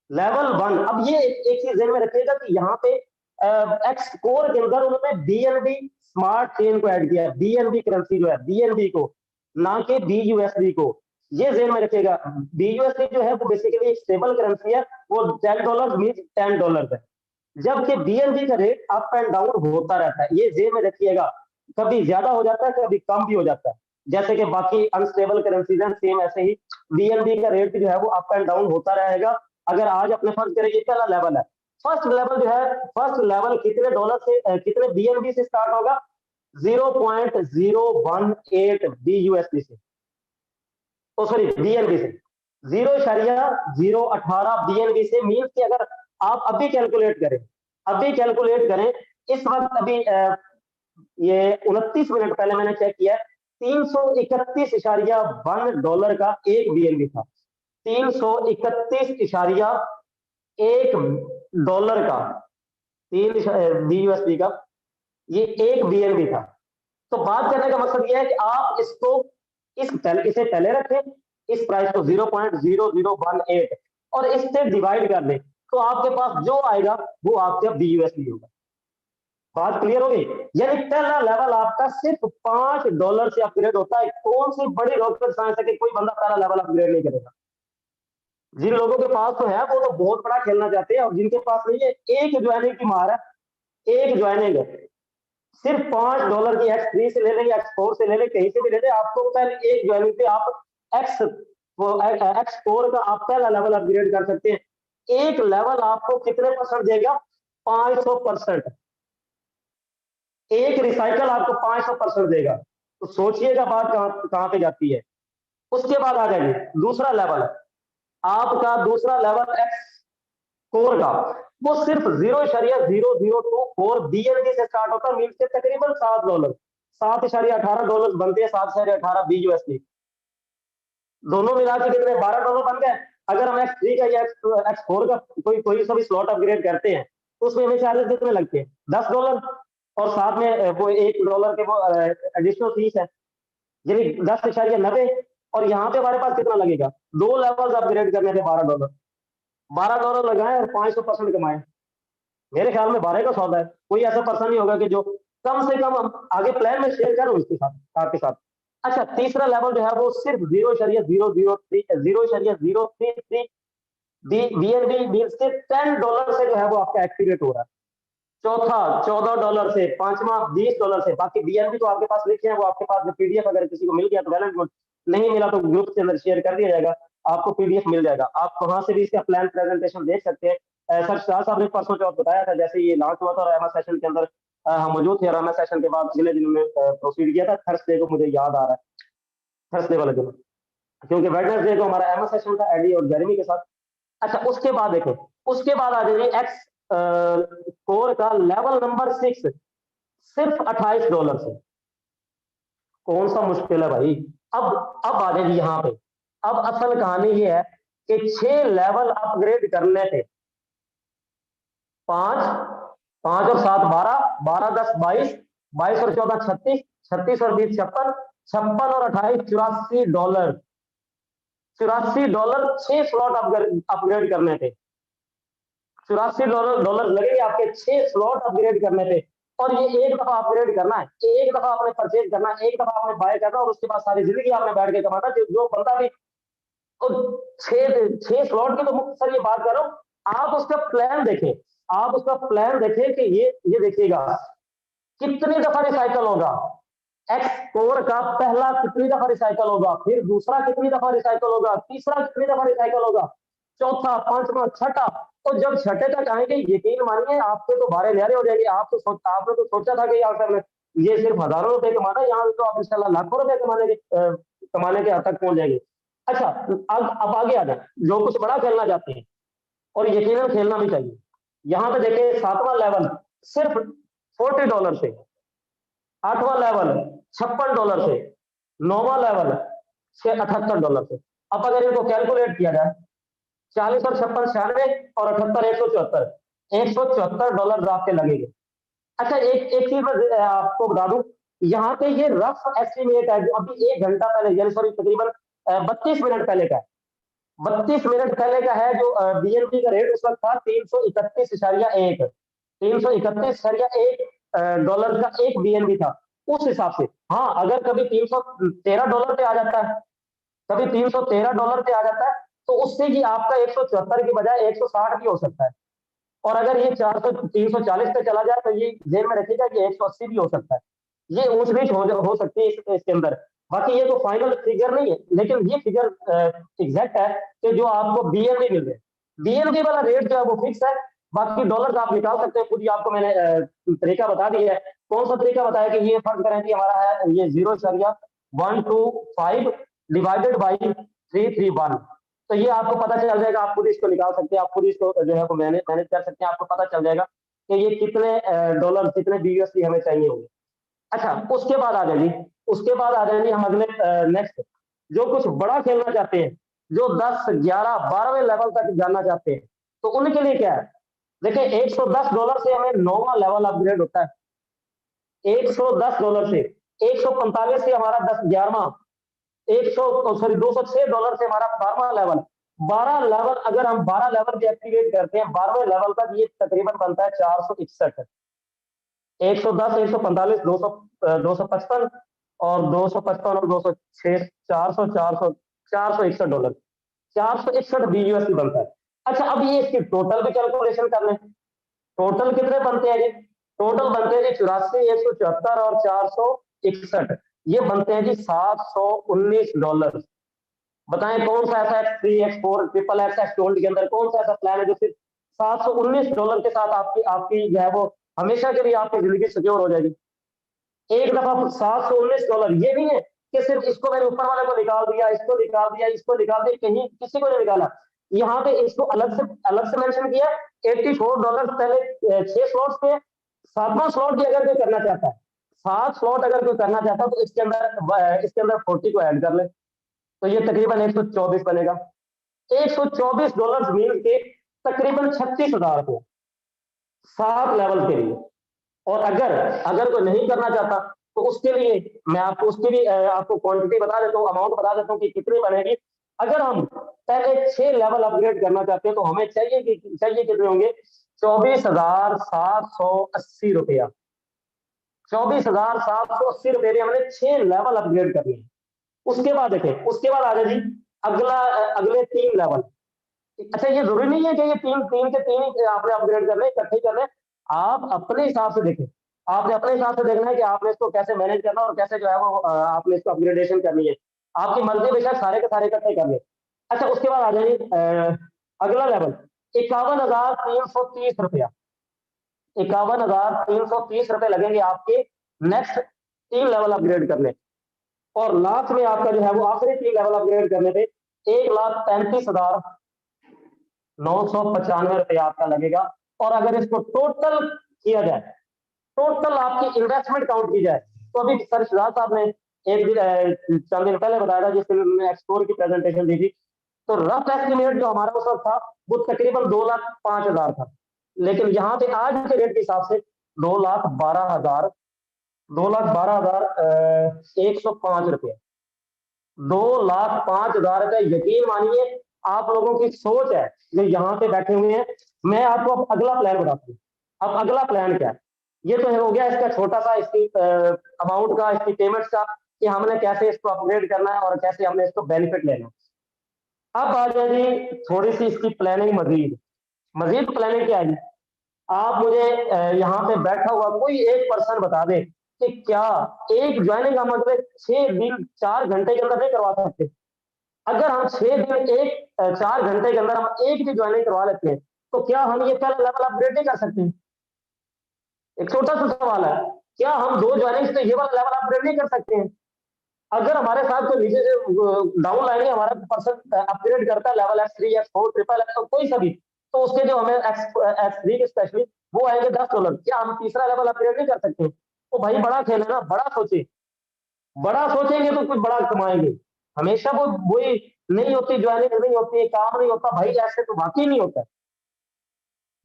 S3: लेवल 1, अब ये एक चीज ध्यान में रखिएगा कि यहाँ पे X4 के अंदर उन्होंने BNB स्मार्ट चेन को ऐड किया है। BNB करेंसी जो है, BNB को, ना कि BUSD को, ये ध्यान में रखिएगा। BUSD जो है वो बेसिकली एक स्टेबल करेंसी है, वो $10 मीन $10 है, जबकि BNB का रेट अप एंड डाउन होता रहता है। ये ध्यान में रखिएगा, कभी ज्यादा हो जाता है, कभी कम भी हो जाता है, जैसे कि बाकी अनस्टेबल करेंसीज हैं, सेम ऐसे ही BNB का रेट जो है वो अप एंड डाउन होता रहेगा। अगर आज अपने फर्ज करें, ये पहला लेवल है, फर्स्ट लेवल जो है, फर्स्ट लेवल कितने डॉलर से, कितने BNB से स्टार्ट होगा? 0.018 BUSD से, ओ सॉरी BNB से, 0.018 BNB से। मीन्स कि अगर आप अभी कैलकुलेट करें, इस वक्त अभी ये 29 मिनट पहले मैंने चेक किया, $331.1 का एक BNB था। $331.1 का 3 BUSD का, ये 1 BNB था। तो बात करने का मकसद ये है कि आप इसको इसे पहले रखें, इस प्राइस को 0.0018 और इससे डिवाइड कर दें, तो आपके पास जो आएगा वो आपका BUSD होगा। बात क्लियर हो गई? यानी पहला लेवल आपका सिर्फ $5 से अपग्रेड होता है। कौन सी बड़ी रॉकेट साइंस है कि कोई बंदा पहला लेवल अपग्रेड नहीं करेगा? जिन लोगों के पास तो है वो तो बहुत बड़ा खेलना चाहते हैं, और जिनके पास नहीं है, एक ज्वाइनिंग की मार है, एक ज्वाइनिंग है। सिर्फ $5 की X3 से ले लें या X4 से ले लें, कहीं से भी ले लें, आपको पहले एक ज्वाइनिंग पे आप X4 का आप पहला लेवल अपग्रेड कर सकते हैं। एक लेवल आपको कितने % देगा? 500%। एक रिसाइकल आपको 500% देगा। तो सोचिएगा बात कहां पे जाती है। उसके बाद आ जाएगी दूसरा लेवल, आपका दूसरा लेवल X कोर का, वो सिर्फ 0.0024 BNB से स्टार्ट होता है, मीन से तकरीबन $7, $7.18 बनते हैं, $7.18 BUSD। दोनों मिला के कितने? $12 बन गए। अगर हम X3 का या X4 का कोई सा भी स्लॉट अपग्रेड करते हैं तो उसमें हमें चार्जेस कितने लगते हैं? $10, और साथ में वो $1 के वो एडिशनल फीस है, यानी 10.90। और यहाँ पे हमारे पास कितना लगेगा? 2 लेवल्स अपग्रेड करने थे, $12 लगाए और 500% कमाए। मेरे ख्याल में 12 का सौदा है। कोई ऐसा पर्सन नहीं होगा कि जो कम से कम आगे प्लान में शेयर करो इसके साथ, आपके साथ। अच्छा, तीसरा लेवल जो है वो सिर्फ 0.033 BNB से $10 से जो है वो आपका एक्टिवेट हो रहा है। चौथा $14 से, पांचवा $20 से। बाकी BNB तो आपके पास लिखे हैं, वो आपके पास PDF अगर किसी को मिल गया तो वेल एंड गुड, नहीं मिला तो ग्रुप के अंदर शेयर कर दिया जाएगा, आपको PDF मिल जाएगा। आप वहां से भी इसका प्लान प्रेजेंटेशन देख सकते हैं। सर शाह साहब ने परसों जो बताया था, जैसे ये लॉन्च हुआ था और एमएस सेशन के अंदर हम मौजूद थे, और एमएस सेशन के बाद अगले दिन में प्रोसीड किया था, थर्सडे को मुझे याद आ रहा है, थर्सडे वाले दिन, क्योंकि वेडनेसडे को हमारा एमएस सेशन था एडी और जेरेमी के साथ। अच्छा, उसके बाद देखो, उसके बाद आ जाइए X कोर का लेवल नंबर 6, सिर्फ $28 से। कौन सा मुश्किल है भाई? अब आ जाएगी यहाँ पे। अब असल कहानी ये है कि 6 लेवल अपग्रेड करने थे। 5 और 7 12, 12 10 22, 22 और 14 36, 36 और 20 56, 56 और 28 $84। $84 6 स्लॉट अपग्रेड करने थे। $84 लगेंगे आपके 6 स्लॉट अपग्रेड करने थे। और ये एक दफा अपग्रेड करना है, एक दफा आपने परचेज करना है, एक दफा आपने बाय करना, और उसके बाद सारी जिंदगी आपने बैठ के कमाना। जो बंदा भी तो 6 स्लॉट की तो मुख्य सर ये बात कर रहा हूँ, आप उसका प्लान देखें, आप उसका प्लान देखें कि ये देखिएगा कितनी दफा रिसाइकल होगा। X कोर का पहला कितनी दफा रिसाइकल होगा, फिर दूसरा कितनी दफा रिसाइकल होगा, तीसरा कितनी दफा रिसाइकल होगा, चौथा, पांचवा, छठा। तो जब छठे तक आएंगे, यकीन मानिए आपके तो बारे न्यारे हो जाएंगे। आपने तो सोचा था कि यार सर ये सिर्फ हजारों रुपए कमाना, यहाँ तो आप इंशाल्लाह लाखों रुपए कमाने के हद तक पहुंच जाएंगे। अच्छा, अब आगे आ जाए, जो कुछ बड़ा खेलना चाहते हैं, और यकीनन खेलना भी चाहिए। यहाँ पे देखें, 7वां लेवल सिर्फ $40 से, 8वां लेवल $56 से, 9वां लेवल $78 से। अब अगर इनको कैलकुलेट किया जाए, 40 और 56 96 और 78 $174 आपके लगेंगे। अच्छा, एक चीज मैं आपको बता दूं, यहाँ पे ये रफ एस्टिमेट है जो अभी 1 घंटा पहले, यानी सॉरी तकरीबन 32 मिनट पहले का है, 32 मिनट पहले का है, जो BNB का रेट उस वक्त था 331.1, $331.1 का एक BNB था उस हिसाब से। हाँ, अगर कभी $313 पे आ जाता है, कभी $313 पे आ जाता है, तो उससे ही आपका 174 की बजाय 160 भी हो सकता है। और अगर ये 340 पे चला जाए तो ये जेल में रखिएगा कि 180 भी हो सकता है। ये ऊंच नीच हो सकती है इसके अंदर। बाकी ये तो फाइनल फिगर नहीं है, लेकिन ये फिगर एग्जैक्ट है कि जो आपको BNB मिल रहे हैं। BNB वाला रेट जो है वो फिक्स है, बाकी डॉलर आप निकाल सकते हैं खुद ही। आपको मैंने तरीका बता दिया है। कौन सा तरीका बताया कि ये फर्क करें कि हमारा है ये 0.125 डिवाइडेड बाई 331, तो ये आपको पता चल जाएगा। आप खुद इसको निकाल सकते हैं, आप खुद इसको जो है मैनेज कर सकते हैं। आपको पता चल जाएगा कि ये कितने डॉलर, कितने BUSD हमें चाहिए होंगे। अच्छा, उसके बाद आ जाएगी, हम अगले नेक्स्ट, जो कुछ बड़ा खेलना चाहते हैं, जो 10 11 12वें लेवल तक जाना चाहते हैं, तो उनके लिए क्या है? देखिए $110 से हमें 9वां लेवल अपग्रेड होता है, $110 से, 145 से हमारा 11वां, 206 डॉलर से हमारा 12वां लेवल। 12 लेवल अगर हम 12 लेवल भी एक्टिवेट करते हैं 12वें लेवल तक, ये तकरीबन बनता है 461। 110, 145, 200, 255 और 255 और 206, 400, 400, $461, $461 बनता है। अच्छा, अब ये इसकी टोटल भी कैलकुलेशन कर लें। टोटल कितने बनते हैं जी? टोटल बनते हैं जी 84, 174 और 461, ये बनते हैं जी $719। बताएं कौन सा ऐसा X3, X4, triple x, x gold के अंदर कौन सा ऐसा प्लान है जो सिर्फ $719 के साथ आपकी आपकी जो है वो हमेशा के लिए आपकी जिंदगी सिक्योर हो जाएगी। एक दफा $719, ये नहीं है कि सिर्फ इसको मैंने ऊपर वाले को निकाल दिया, इसको निकाल दिया, इसको निकाल दिया, कहीं किसी को नहीं निकाला। यहाँ पे इसको अलग से मेंशन किया। $84 पहले 6 स्लॉट्स थे, 7वां स्लॉट भी अगर कोई करना चाहता है, 7 स्लॉट अगर कोई करना चाहता है तो इसके अंदर 40 को ऐड कर ले, तो ये तकरीबन 124 बनेगा। $124 मीन के तकरीबन 36,000 को 7 लेवल के लिए। और अगर कोई नहीं करना चाहता तो उसके लिए मैं आपको उसकी भी आपको क्वांटिटी बता देता हूँ, अमाउंट बता देता हूँ कि कितनी बनेगी। अगर हम पहले 6 लेवल अपग्रेड करना चाहते हैं तो हमें चाहिए कितने होंगे? ₹24,780। ₹24,780 में हमने 6 लेवल अपग्रेड करनी है। उसके बाद देखें, उसके बाद आ जाए जी अगले 3 लेवल। अच्छा, ये जरूरी नहीं है कि ये तीन तीन के तीन ही आपने अपग्रेड करने, इकट्ठे करने। आप अपने हिसाब से देखें, आपने अपने हिसाब से देखना है कि आपने इसको कैसे मैनेज करना और कैसे जो है वो आपने इसको अपग्रेडेशन करनी है। आपकी मर्जी बेशक सारे के सारे इकट्ठे कर ले। अच्छा, उसके बाद आ जाइए अगला लेवल, ₹51,330। ₹51,330 लगेंगे आपके नेक्स्ट 3 लेवल अपग्रेड करने। और लास्ट में आपका जो है वो आखिरी 3 लेवल अपग्रेड करने थे ₹1,35,995 आपका लगेगा। और अगर इसको टोटल किया जाए, टोटल आपकी इन्वेस्टमेंट काउंट की जाए, तो अभी सर शिजात साहब ने एक दिन चंद दिन पहले बताया था जिस दिन उन्होंने एक्सप्लोर की प्रेजेंटेशन दी थी, तो रफ एस्टिमेट जो हमारा उस वक्त था वो तकरीबन 2,05,000 था। लेकिन यहाँ पे आज के रेट के हिसाब से 2,12,000, 2,12,105 ₹2,05,000। यकीन मानिए, आप लोगों की सोच है जो यहाँ पे बैठे हुए हैं। मैं आपको अब अगला प्लान बताता हूँ। अब अगला प्लान क्या है? ये तो हो गया इसका छोटा सा, इसकी अमाउंट का, इसकी पेमेंट्स का, कि हमने कैसे इसको अपग्रेड करना है और कैसे हमने इसको बेनिफिट लेना है। अब आ जाए जी थोड़ी सी इसकी प्लानिंग, मजीद प्लानिंग क्या है जी? आप मुझे यहाँ पे बैठा हुआ कोई एक पर्सन बता दे कि क्या एक ज्वाइनिंग हम अगर 6 दिन 4 घंटे के अंदर नहीं करवा सकते? अगर हम 6 दिन 4 घंटे के अंदर हम एक भी ज्वाइनिंग करवा लेते हैं तो क्या हम ये पहला लेवल अपग्रेड नहीं कर सकते? एक छोटा सा सवाल है, क्या हम 2 ज्वाइनिंग से ये वाला लेवल अपग्रेड नहीं कर सकते हैं? अगर हमारे साथ कोई नीचे से डाउन लाइन है, हमारा पर्सन अपग्रेड करता है level X3, X4, triple x, तो कोई सा भी, तो उसके जो हमें X3 के स्पेशली वो आएंगे $10। क्या हम तीसरा लेवल अपग्रेड नहीं कर सकते? तो भाई बड़ा खेल है ना, बड़ा सोचे, बड़ा सोचेंगे तो कुछ बड़ा कमाएंगे। हमेशा वो वही नहीं होती, ज्वाइनिंग नहीं होती, काम नहीं होता भाई, ऐसे तो वाकई नहीं होता।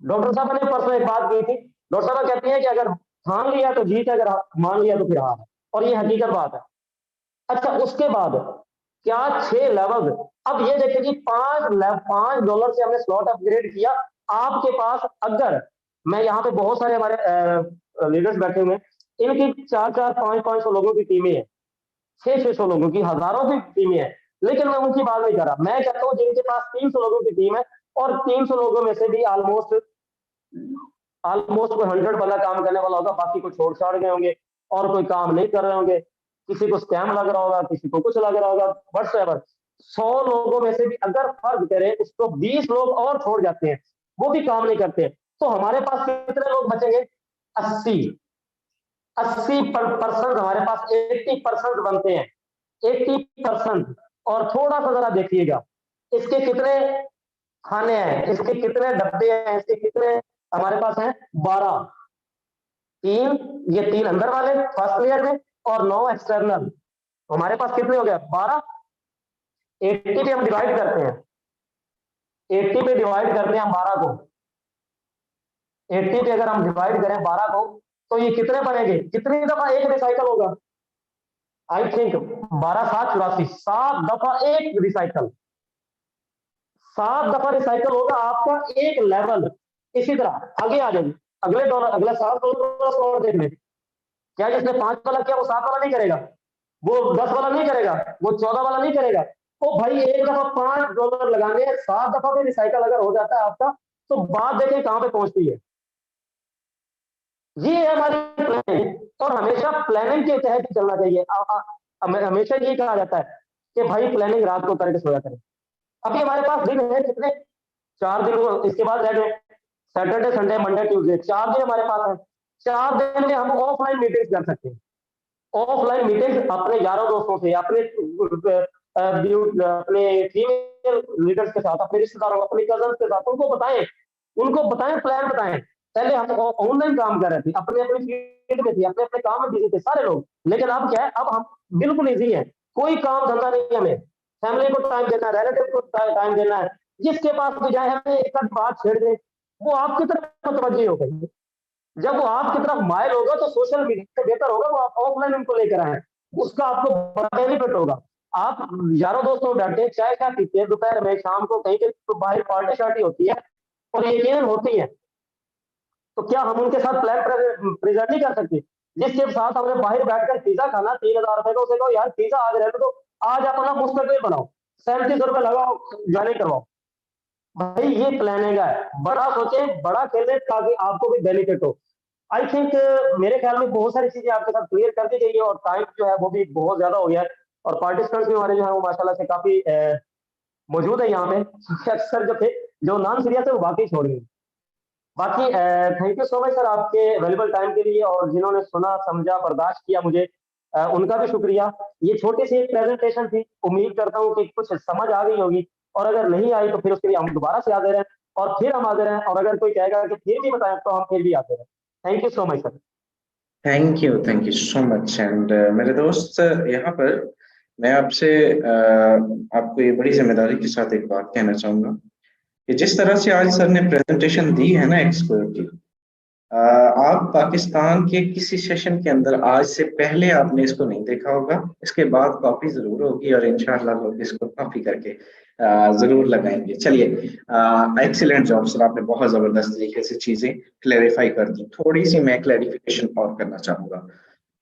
S3: डॉक्टर साहब ने परसों एक बात की थी, डॉक्टर साहब कहती है कि अगर ठान लिया तो जीत, अगर मान लिया तो फिर हार है, और ये हकीकत बात है। अच्छा, उसके बाद क्या 6 लेवल? अब ये देखिए जी, $5 से हमने स्लॉट अपग्रेड किया। आपके पास अगर, मैं यहाँ पे बहुत सारे हमारे लीडर्स बैठे हुए हैं, इनकी 4-4, 500 लोगों की टीमें हैं, 600 लोगों की, हजारों की टीमें हैं, लेकिन मैं उनकी बात नहीं कर रहा। मैं कहता हूँ जिनके पास 300 लोगों की टीम है और 300 लोगों में से भी ऑलमोस्ट कोई 100 बंदा काम करने वाला होगा, बाकी को छोड़ छाड़ गए होंगे और कोई काम नहीं कर रहे होंगे, किसी को स्कैम लग रहा होगा, किसी को कुछ लग रहा होगा, व्हाट्सएवर। 100 लोगों में से भी अगर फर्ज करें उसको 20 लोग और छोड़ जाते हैं, वो भी काम नहीं करते, तो हमारे पास कितने लोग बचेंगे? 80% हमारे पास 80% बनते हैं, 80%। और थोड़ा सा जरा देखिएगा, इसके कितने खाने हैं, इसके कितने डब्बे हैं, इसके कितने हमारे पास हैं? 12, 3, ये 3 अंदर वाले फर्स्ट लेयर में और 9 एक्सटर्नल, हमारे पास कितने हो गए? 12। 80 पे हम डिवाइड करते हैं, 80 पे डिवाइड करते हैं हम 12 को, 80 पे अगर हम डिवाइड करें 12 को, तो ये कितने बनेंगे, कितनी दफा एक रिसाइकल होगा? आई थिंक 12 7 84, 7 दफा एक रिसाइकल, 7 दफा रिसाइकल होगा आपका एक लेवल। इसी तरह आगे आ जाइए, अगले डॉलर, अगला $7 और देख लें। क्या जिसने 5 वाला किया वो 7 वाला नहीं करेगा, वो 10 वाला नहीं करेगा, वो 14 वाला नहीं करेगा? तो भाई एक दफा $5 लगाने, 7 दफा भी रिसाइकल अगर हो जाता है आपका, तो बात देखें कहां पे पहुंचती है। ये है हमारी प्लानिंग, और हमेशा प्लानिंग के तहत ही चलना चाहिए। हमेशा ये कहा जाता है कि भाई प्लानिंग रात को करके सोया करें। अभी हमारे पास दिन है कितने, 4 दिन, इसके बाद रह गए सैटरडे संडे मंडे ट्यूसडे, 4 दिन हमारे पास है। 4 दिन में हम ऑफलाइन मीटिंग्स कर सकते हैं। ऑफलाइन मीटिंग्स अपने यारों दोस्तों से, अपने फीमेल लीडर्स के साथ, अपने रिश्तेदारों, अपने कजन के साथ, उनको बताएं प्लान बताएं। पहले हम ऑनलाइन काम कर रहे थे, अपने अपने फील्ड में थे, अपने अपने काम में बिजी थे सारे लोग, लेकिन अब क्या है, अब हम बिल्कुल इजी है, कोई काम धंधा नहीं है, हमें फैमिली को टाइम देना है, रिलेटिव को टाइम देना है, जिसके पास भी जाए हमें एक आध बात छेड़ दे, वो आपकी तरफ मुतवज्जह हो गई। जब वो आपकी तरफ माइल होगा तो सोशल मीडिया से बेहतर होगा वो आप ऑफलाइन उनको लेकर आए, उसका आपको बड़ा बेनिफिट होगा। आप यारों दोस्तों बैठे चाय क्या पीते हैं, दोपहर में शाम को कहीं तो बाहर पार्टी शार्टी होती है, और यकीनन होती है, तो क्या हम उनके साथ प्लान प्रेजेंट नहीं कर सकते? जिसके साथ हमने बाहर बैठकर पिज्जा खाना 3000 रुपए का, उसे कहो यार पिज्जा आज रहने दो, आज अपना मुस्तकिल बनाओ, 3700 रुपए लगाओ, ज्वाइनिंग करवाओ। भाई ये प्लानिंग है, बड़ा सोचे, बड़ा खेले, ताकि आपको भी बेनिफिट हो। आई थिंक मेरे ख्याल में बहुत सारी चीजें आपके साथ क्लियर कर दी गई है, और टाइम जो है वो भी बहुत ज्यादा हो गया है, और पार्टिसिपेंट्स भी हमारे जो है वो माशाल्लाह से काफी मौजूद है यहाँ पे। अक्सर जो थे जो नॉन सीरियस है वो बाकी छोड़ गए। बाकी thank you so much sir आपके अवेलेबल टाइम के लिए, और जिन्होंने सुना समझा बर्दाश्त किया मुझे, उनका भी शुक्रिया। ये छोटी सी एक प्रेजेंटेशन थी, उम्मीद करता हूँ कि कुछ समझ आ गई होगी, और अगर नहीं आई तो फिर उसके लिए हम दोबारा से हाजिर हैं, और फिर हम हाजिर हैं, और अगर कोई कहेगा कि फिर भी बताएं तो हम फिर भी हाजिर हैं। Thank you so much sir.
S1: Thank you so much. And मेरे दोस्त, यहाँ पर मैं आपसे आपको ये बड़ी जिम्मेदारी के साथ एक बात कहना चाहूंगा कि जिस तरह से आज सर ने प्रेजेंटेशन दी है ना एक्सपर्ट की, आप पाकिस्तान के किसी सेशन के अंदर आज से पहले आपने इसको नहीं देखा होगा। इसके बाद कॉपी जरूर होगी, और इंशाल्लाह लोग इसको कॉपी करके जरूर लगाएंगे। चलिए, एक्सीलेंट जॉब सर, आपने बहुत जबरदस्त तरीके से चीजें क्लैरिफाई कर दी। थोड़ी सी मैं क्लैरिफिकेशन और करना चाहूंगा।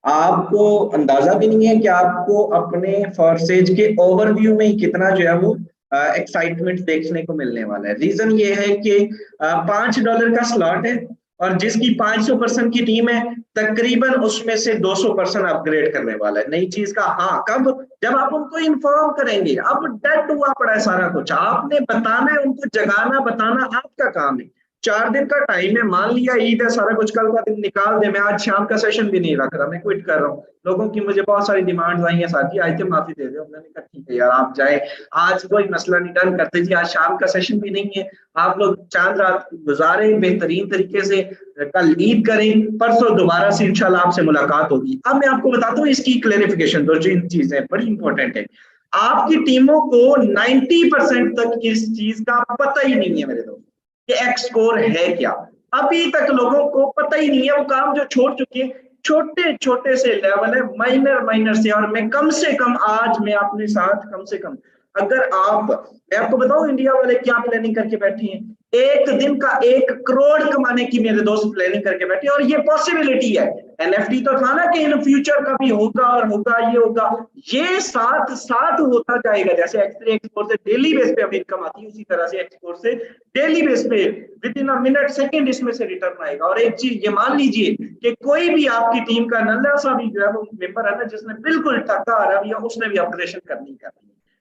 S1: आपको अंदाजा भी नहीं है कि आपको अपने फॉरसेज के ओवरव्यू में ही कितना जो है वो एक्साइटमेंट देखने को मिलने वाला है। रीजन ये है कि $5 का स्लॉट है, और जिसकी 500% की टीम है, तकरीबन उसमें से 200% अपग्रेड करने वाला है नई चीज का। हाँ, कब? जब आप उनको इन्फॉर्म करेंगे। अब डेड हुआ पड़ा है सारा कुछ, आपने बताना है उनको, जगाना बताना आपका काम है। 4 दिन का टाइम है, मान लिया ईद है, सारा कुछ कल का दिन निकाल दे, मैं आज शाम का सेशन भी नहीं रख रहा, मैं क्विट कर रहा हूँ। लोगों की मुझे बहुत सारी डिमांड्स आई हैं, साथी आए थे, माफी दे दो। मैंने कहा ठीक है यार, आप जाए, आज कोई मसला नहीं, डन करते जी, आज शाम का सेशन भी नहीं है, आप लोग चांद रात गुजारे बेहतरीन तरीके से, कल ईद करें, परसों दोबारा से इंशाल्लाह आपसे मुलाकात होगी। अब मैं आपको बताता हूँ इसकी क्लैरिफिकेशन, दो तीन चीजें बड़ी इंपॉर्टेंट है। आपकी टीमों को 90% तक इस चीज का पता ही नहीं है मेरे दोस्त कि एक्स स्कोर है क्या। अभी तक लोगों को पता ही नहीं है, वो काम जो छोड़ चुके हैं, छोटे छोटे से लेवल है, माइनर से। और मैं कम से कम, आज मैं अपने साथ कम से कम, अगर आप, मैं आपको बताऊं इंडिया वाले क्या प्लानिंग करके बैठे हैं, एक दिन का 1 करोड़ कमाने की मेरे दोस्त प्लानिंग करके बैठे, और ये पॉसिबिलिटी है। एनएफटी तो था ना कि इन फ्यूचर का भी होगा, और होगा, ये होगा, ये साथ साथ होता जाएगा। जैसे एक्सपोर्ट से डेली बेस पे अब इनकम आती है, उसी तरह से एक्सपोर्ट से डेली बेस पे with in a minute second इसमें से रिटर्न आएगा। और एक चीज ये मान लीजिए कि कोई भी आपकी टीम का नल्ला सा भी जो है वो मेंबर है ना, जिसने बिल्कुल टक्का आ रहा है, उसने भी अपग्रेडेशन करनी है,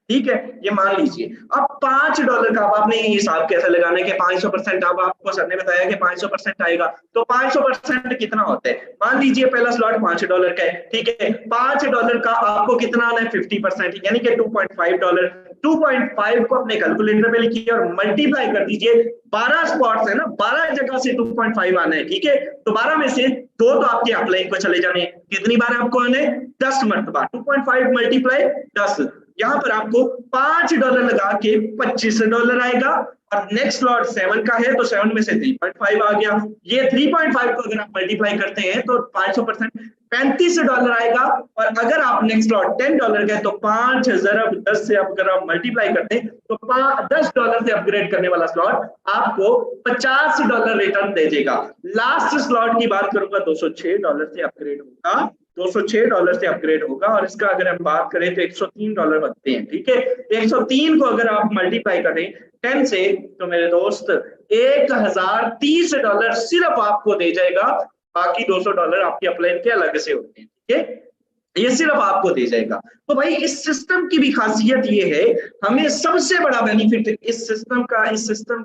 S1: ठीक है, ये मान लीजिए। अब $5 का, अब आपने ये हिसाब कैसे लगाना है कि 500%, अब आपको सर ने बताया कि 500% आएगा, तो 500% कितना होता है? मान लीजिए पहला स्लॉट $5 का है, ठीक है, $5 का आपको कितना आना है? 50%, यानी कि $2.5। 2.5 को अपने कैलकुलेटर पे लिखिए और मल्टीप्लाई कर दीजिए। 12 स्पॉट्स है ना, 12 जगह से 2.5 आना है, ठीक है। तो 12 में से 2 तो आपके अपलाइन को चले जाने, कितनी बार आपको आने? 10 मरतबा। 2.5 मल्टीप्लाई 10, यहाँ पर आपको $5 लगा के $25 आएगा, और नेक्स्ट स्लॉट 7 का है तो 7 में से 3.5 आ गया। ये 3.5 को अगर आप मल्टीप्लाई करते हैं तो 500% $35 आएगा। और अगर आप नेक्स्ट स्लॉट $10 का है तो 5 ज़रब 10 से अगर आप मल्टीप्लाई करते हैं तो $10 से अपग्रेड करने वाला स्लॉट आपको $50 रिटर्न दे देगा। लास्ट स्लॉट की बात करूंगा $206 से अपग्रेड होगा, $206 से अपग्रेड होगा, और इसका अगर हम बात करें तो $103 बनते हैं। ठीक है, 103 को अगर आप मल्टीप्लाई करें 10 से तो मेरे दोस्त $1030 सिर्फ आपको दे जाएगा, बाकी $200 आपके अपलाइन के अलग से होते हैं। ठीक है, ये सिर्फ आपको दे जाएगा। तो भाई इस सिस्टम की भी खासियत ये है, हमें सबसे बड़ा बेनिफिट इस सिस्टम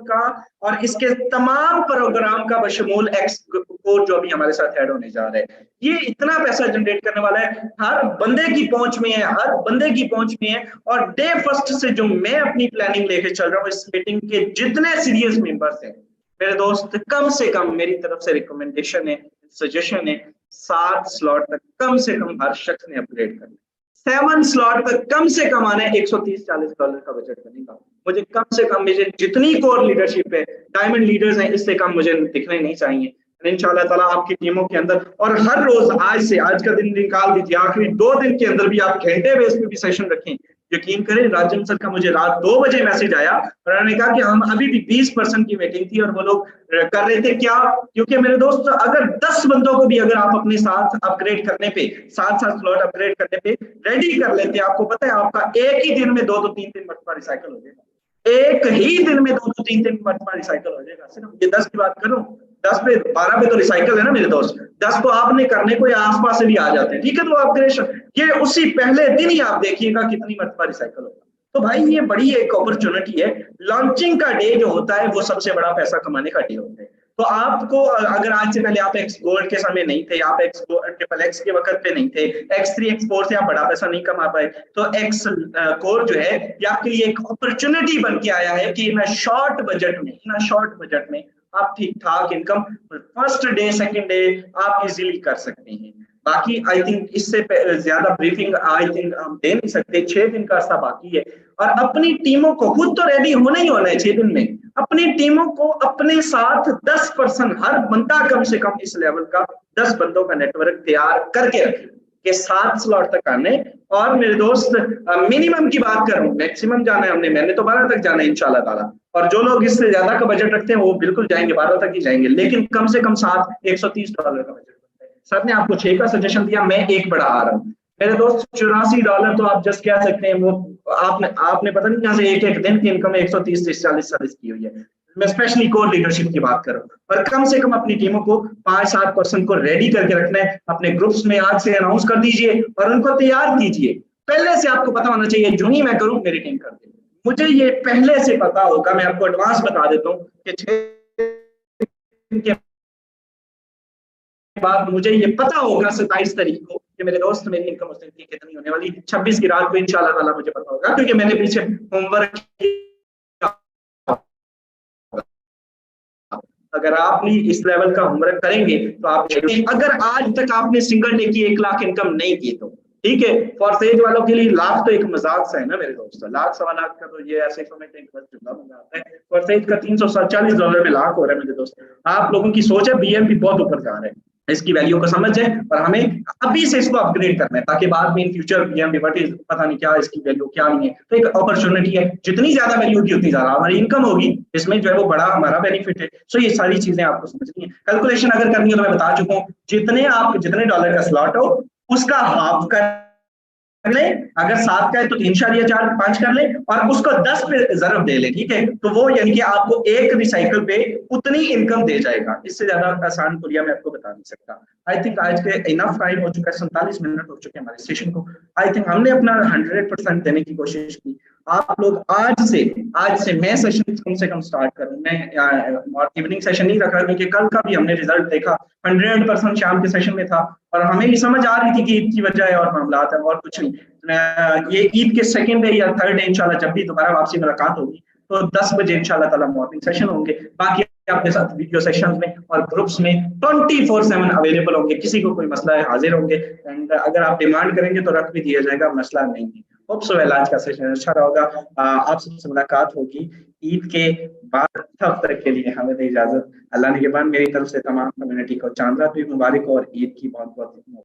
S1: का और इसके तमाम प्रोग्राम का बशमूल एक्स कोर जो अभी हमारे साथ ऐड होने जा रहा है, ये इतना पैसा जनरेट करने वाला है, हर बंदे की पहुंच में है, हर बंदे की पहुंच में है। और डे फर्स्ट से जो मैं अपनी प्लानिंग लेके चल रहा हूँ, इस मीटिंग के जितने सीरियस मेंबर्स हैं मेरे दोस्त, कम से कम मेरी तरफ से रिकमेंडेशन है, सजेशन है, 7 स्लॉट तक कम से कम हर शख्स ने अपग्रेड करना है। 7 स्लॉट तक कम से कम आना है। $130-40 का बजट करने का मुझे कम से कम, मुझे जितनी कोर लीडरशिप है, डायमंड लीडर्स हैं, इससे कम मुझे दिखने नहीं चाहिए। इंशाल्लाह ताला आपकी टीमों के अंदर, और हर रोज आज का दिन निकाल दीजिए, आखिरी 2 दिन के अंदर भी आप घंटे बेस पे भी सेशन रखें। यकीन करें, राजन सर का मुझे रात 2 बजे मैसेज आया और उन्होंने कहा कि हम अभी भी 20% की मीटिंग थी और वो लोग कर रहे थे क्या, क्योंकि मेरे दोस्त अगर 10 बंदों को भी अगर आप अपने साथ अपग्रेड करने पे, 7 स्लॉट अपग्रेड करने पे रेडी कर लेते हैं, आपको पता है आपका एक ही दिन में 2-2, 3-3 मरतबा रिसाइकल हो जाएगा। एक ही दिन में 2-2, 3-3 मरतबा रिसाइकल हो जाएगा। सिर्फ ये 10 की बात करूं, 10 पे 12 पे तो रिसाइकल है ना मेरे दोस्त, 10 को आपने करने को या आसपास से भी आ जाते हैं। ठीक है, तो अपग्रेडेशन ये उसी पहले दिन ही आप देखिएगा कितनी मरतबा रिसाइकल होगा। तो भाई ये बड़ी एक अपॉर्चुनिटी है। लॉन्चिंग का डे जो होता है वो सबसे बड़ा पैसा कमाने का डे होता है। तो आपको अगर आज से पहले आप एक्स गोल्ड के समय नहीं थे, आप एक्स ट्रिपल एक्स के वक्त पे नहीं थे, X3 X4 से आप बड़ा पैसा नहीं कमा पाए, तो एक्स कोर जो है ये आपके लिए एक अपॉर्चुनिटी बन के आया है कि इन शॉर्ट बजट में आप ठीक ठाक income first day second day आप इजीली कर सकते हैं। बाकी आई थिंक इससे ज्यादा ब्रीफिंग आई थिंक हम दे नहीं सकते। 6 दिन का रास्ता बाकी है, और अपनी टीमों को खुद तो रेडी होना ही होना है। 6 दिन में अपनी टीमों को अपने साथ 10% हर बंदा कम से कम इस लेवल का 10 बंदों का नेटवर्क तैयार करके रखे कि 7 स्लॉट तक आने। और मेरे दोस्त मिनिमम की बात करूं, मैक्सिमम जाना है मैंने तो 12 तक जाना है इंशाल्लाह ताला, और जो लोग इससे ज्यादा का बजट रखते हैं वो बिल्कुल जाएंगे, 12 तक ही जाएंगे, लेकिन कम से कम 7 $130 का बजट। सर ने आपको 6 का सजेशन दिया, मैं 1 बढ़ा आ रहा हूँ मेरे दोस्त। $84 तो आप जस्ट कह सकते हैं वो आपने पता नहीं यहाँ से एक दिन की इनकम 130-40 की हुई है। मैं स्पेशली कोर लीडरशिप की बात करूं, और कम से कम अपनी टीमों को 5-7% को रेडी करके रखना है। अपने ग्रुप्स में आज से अनाउंस कर दीजिए और उनको तैयार कीजिए। पहले से आपको पता होना चाहिए, जो ही मैं करूं मेरी टीम कर देगी, मुझे ये पहले से पता होगा। मैं आपको एडवांस बता देता हूँ कि 6 दिन के बाद मुझे ये पता होगा 27 तारीख को कि मेरे दोस्त मेरी इनकम उस दिन कितनी होने वाली। 26 की रात को इंशाल्लाह ताला मुझे पता होगा, क्योंकि मैंने पीछे होमवर्क किया। अगर आप भी इस लेवल का होमवर्क करेंगे तो आप, अगर आज तक आपने सिंगल डे की 1 लाख इनकम नहीं की तो ठीक है, फॉरसेज वालों के लिए लाख तो एक मजाक सा है ना मेरे दोस्तों, लाख सवा लाख का तो ये ऐसे समझते हैं बस जुमला बन जाता है। फॉरसेज का $347 में लाख हो रहा है मेरे दोस्त। आप लोगों की सोच है बीएमपी बहुत ऊपर जा रहा है, इसकी वैल्यू को समझ जाए, और हमें अभी से इसको अपग्रेड करना है ताकि बाद में इन फ्यूचर बीएमपी पता नहीं क्या इसकी वैल्यू क्या नहीं है। तो एक अपॉर्चुनिटी है, जितनी ज्यादा वैल्यू होगी उतनी ज्यादा हमारी इनकम होगी, इसमें जो है वो बड़ा हमारा बेनिफिट है। सो ये सारी चीजें आपको समझनी है। कैलकुलेशन अगर करनी है तो मैं बता चुका हूँ, जितने डॉलर का स्लॉट हो उसका हाफ कर ले, अगर 7 का है तो 3.4-5 कर ले, और उसको 10 पे ज़रब दे ले। ठीक है, तो वो यानी कि आपको एक रिसाइकल पे उतनी इनकम दे जाएगा। इससे ज्यादा आसान कुरिया मैं आपको बता नहीं सकता। आई थिंक आज के इनफ टाइम हो चुका है, 47 मिनट हो चुके हैं हमारे सेशन को। आई थिंक हमने अपना 100% देने की कोशिश की। आप लोग आज से मैं सेशन कम से कम स्टार्ट करूं, मैं इवनिंग सेशन नहीं रख रहा, क्योंकि कल का भी हमने रिजल्ट देखा 100% शाम के सेशन में था, और हमें ये समझ आ रही थी कि ईद की वजह है और मामला है और कुछ नहीं। ये ईद के सेकंड डे या थर्ड डे इंशाल्लाह जब भी दोबारा आपसे मुलाकात होगी तो 10 बजे इंशाल्लाह ताला मॉर्निंग सेशन होंगे। बाकी आपके साथ वीडियो सेशंस में और ग्रुप्स में 24/7 अवेलेबल होंगे, किसी को कोई मसला है हाजिर होंगे, एंड अगर आप डिमांड करेंगे तो रख भी दिया जाएगा, मसला नहीं है। होप सो वेल आज का सेशन अच्छा रहा होगा। आप सबसे मुलाकात होगी ईद के बाद। तब तक के लिए हमें दे इजाजत। अल्लाह ने के बाद मेरी तरफ से तमाम कम्युनिटी को चांद रात भी मुबारक और ईद की बहुत बहुत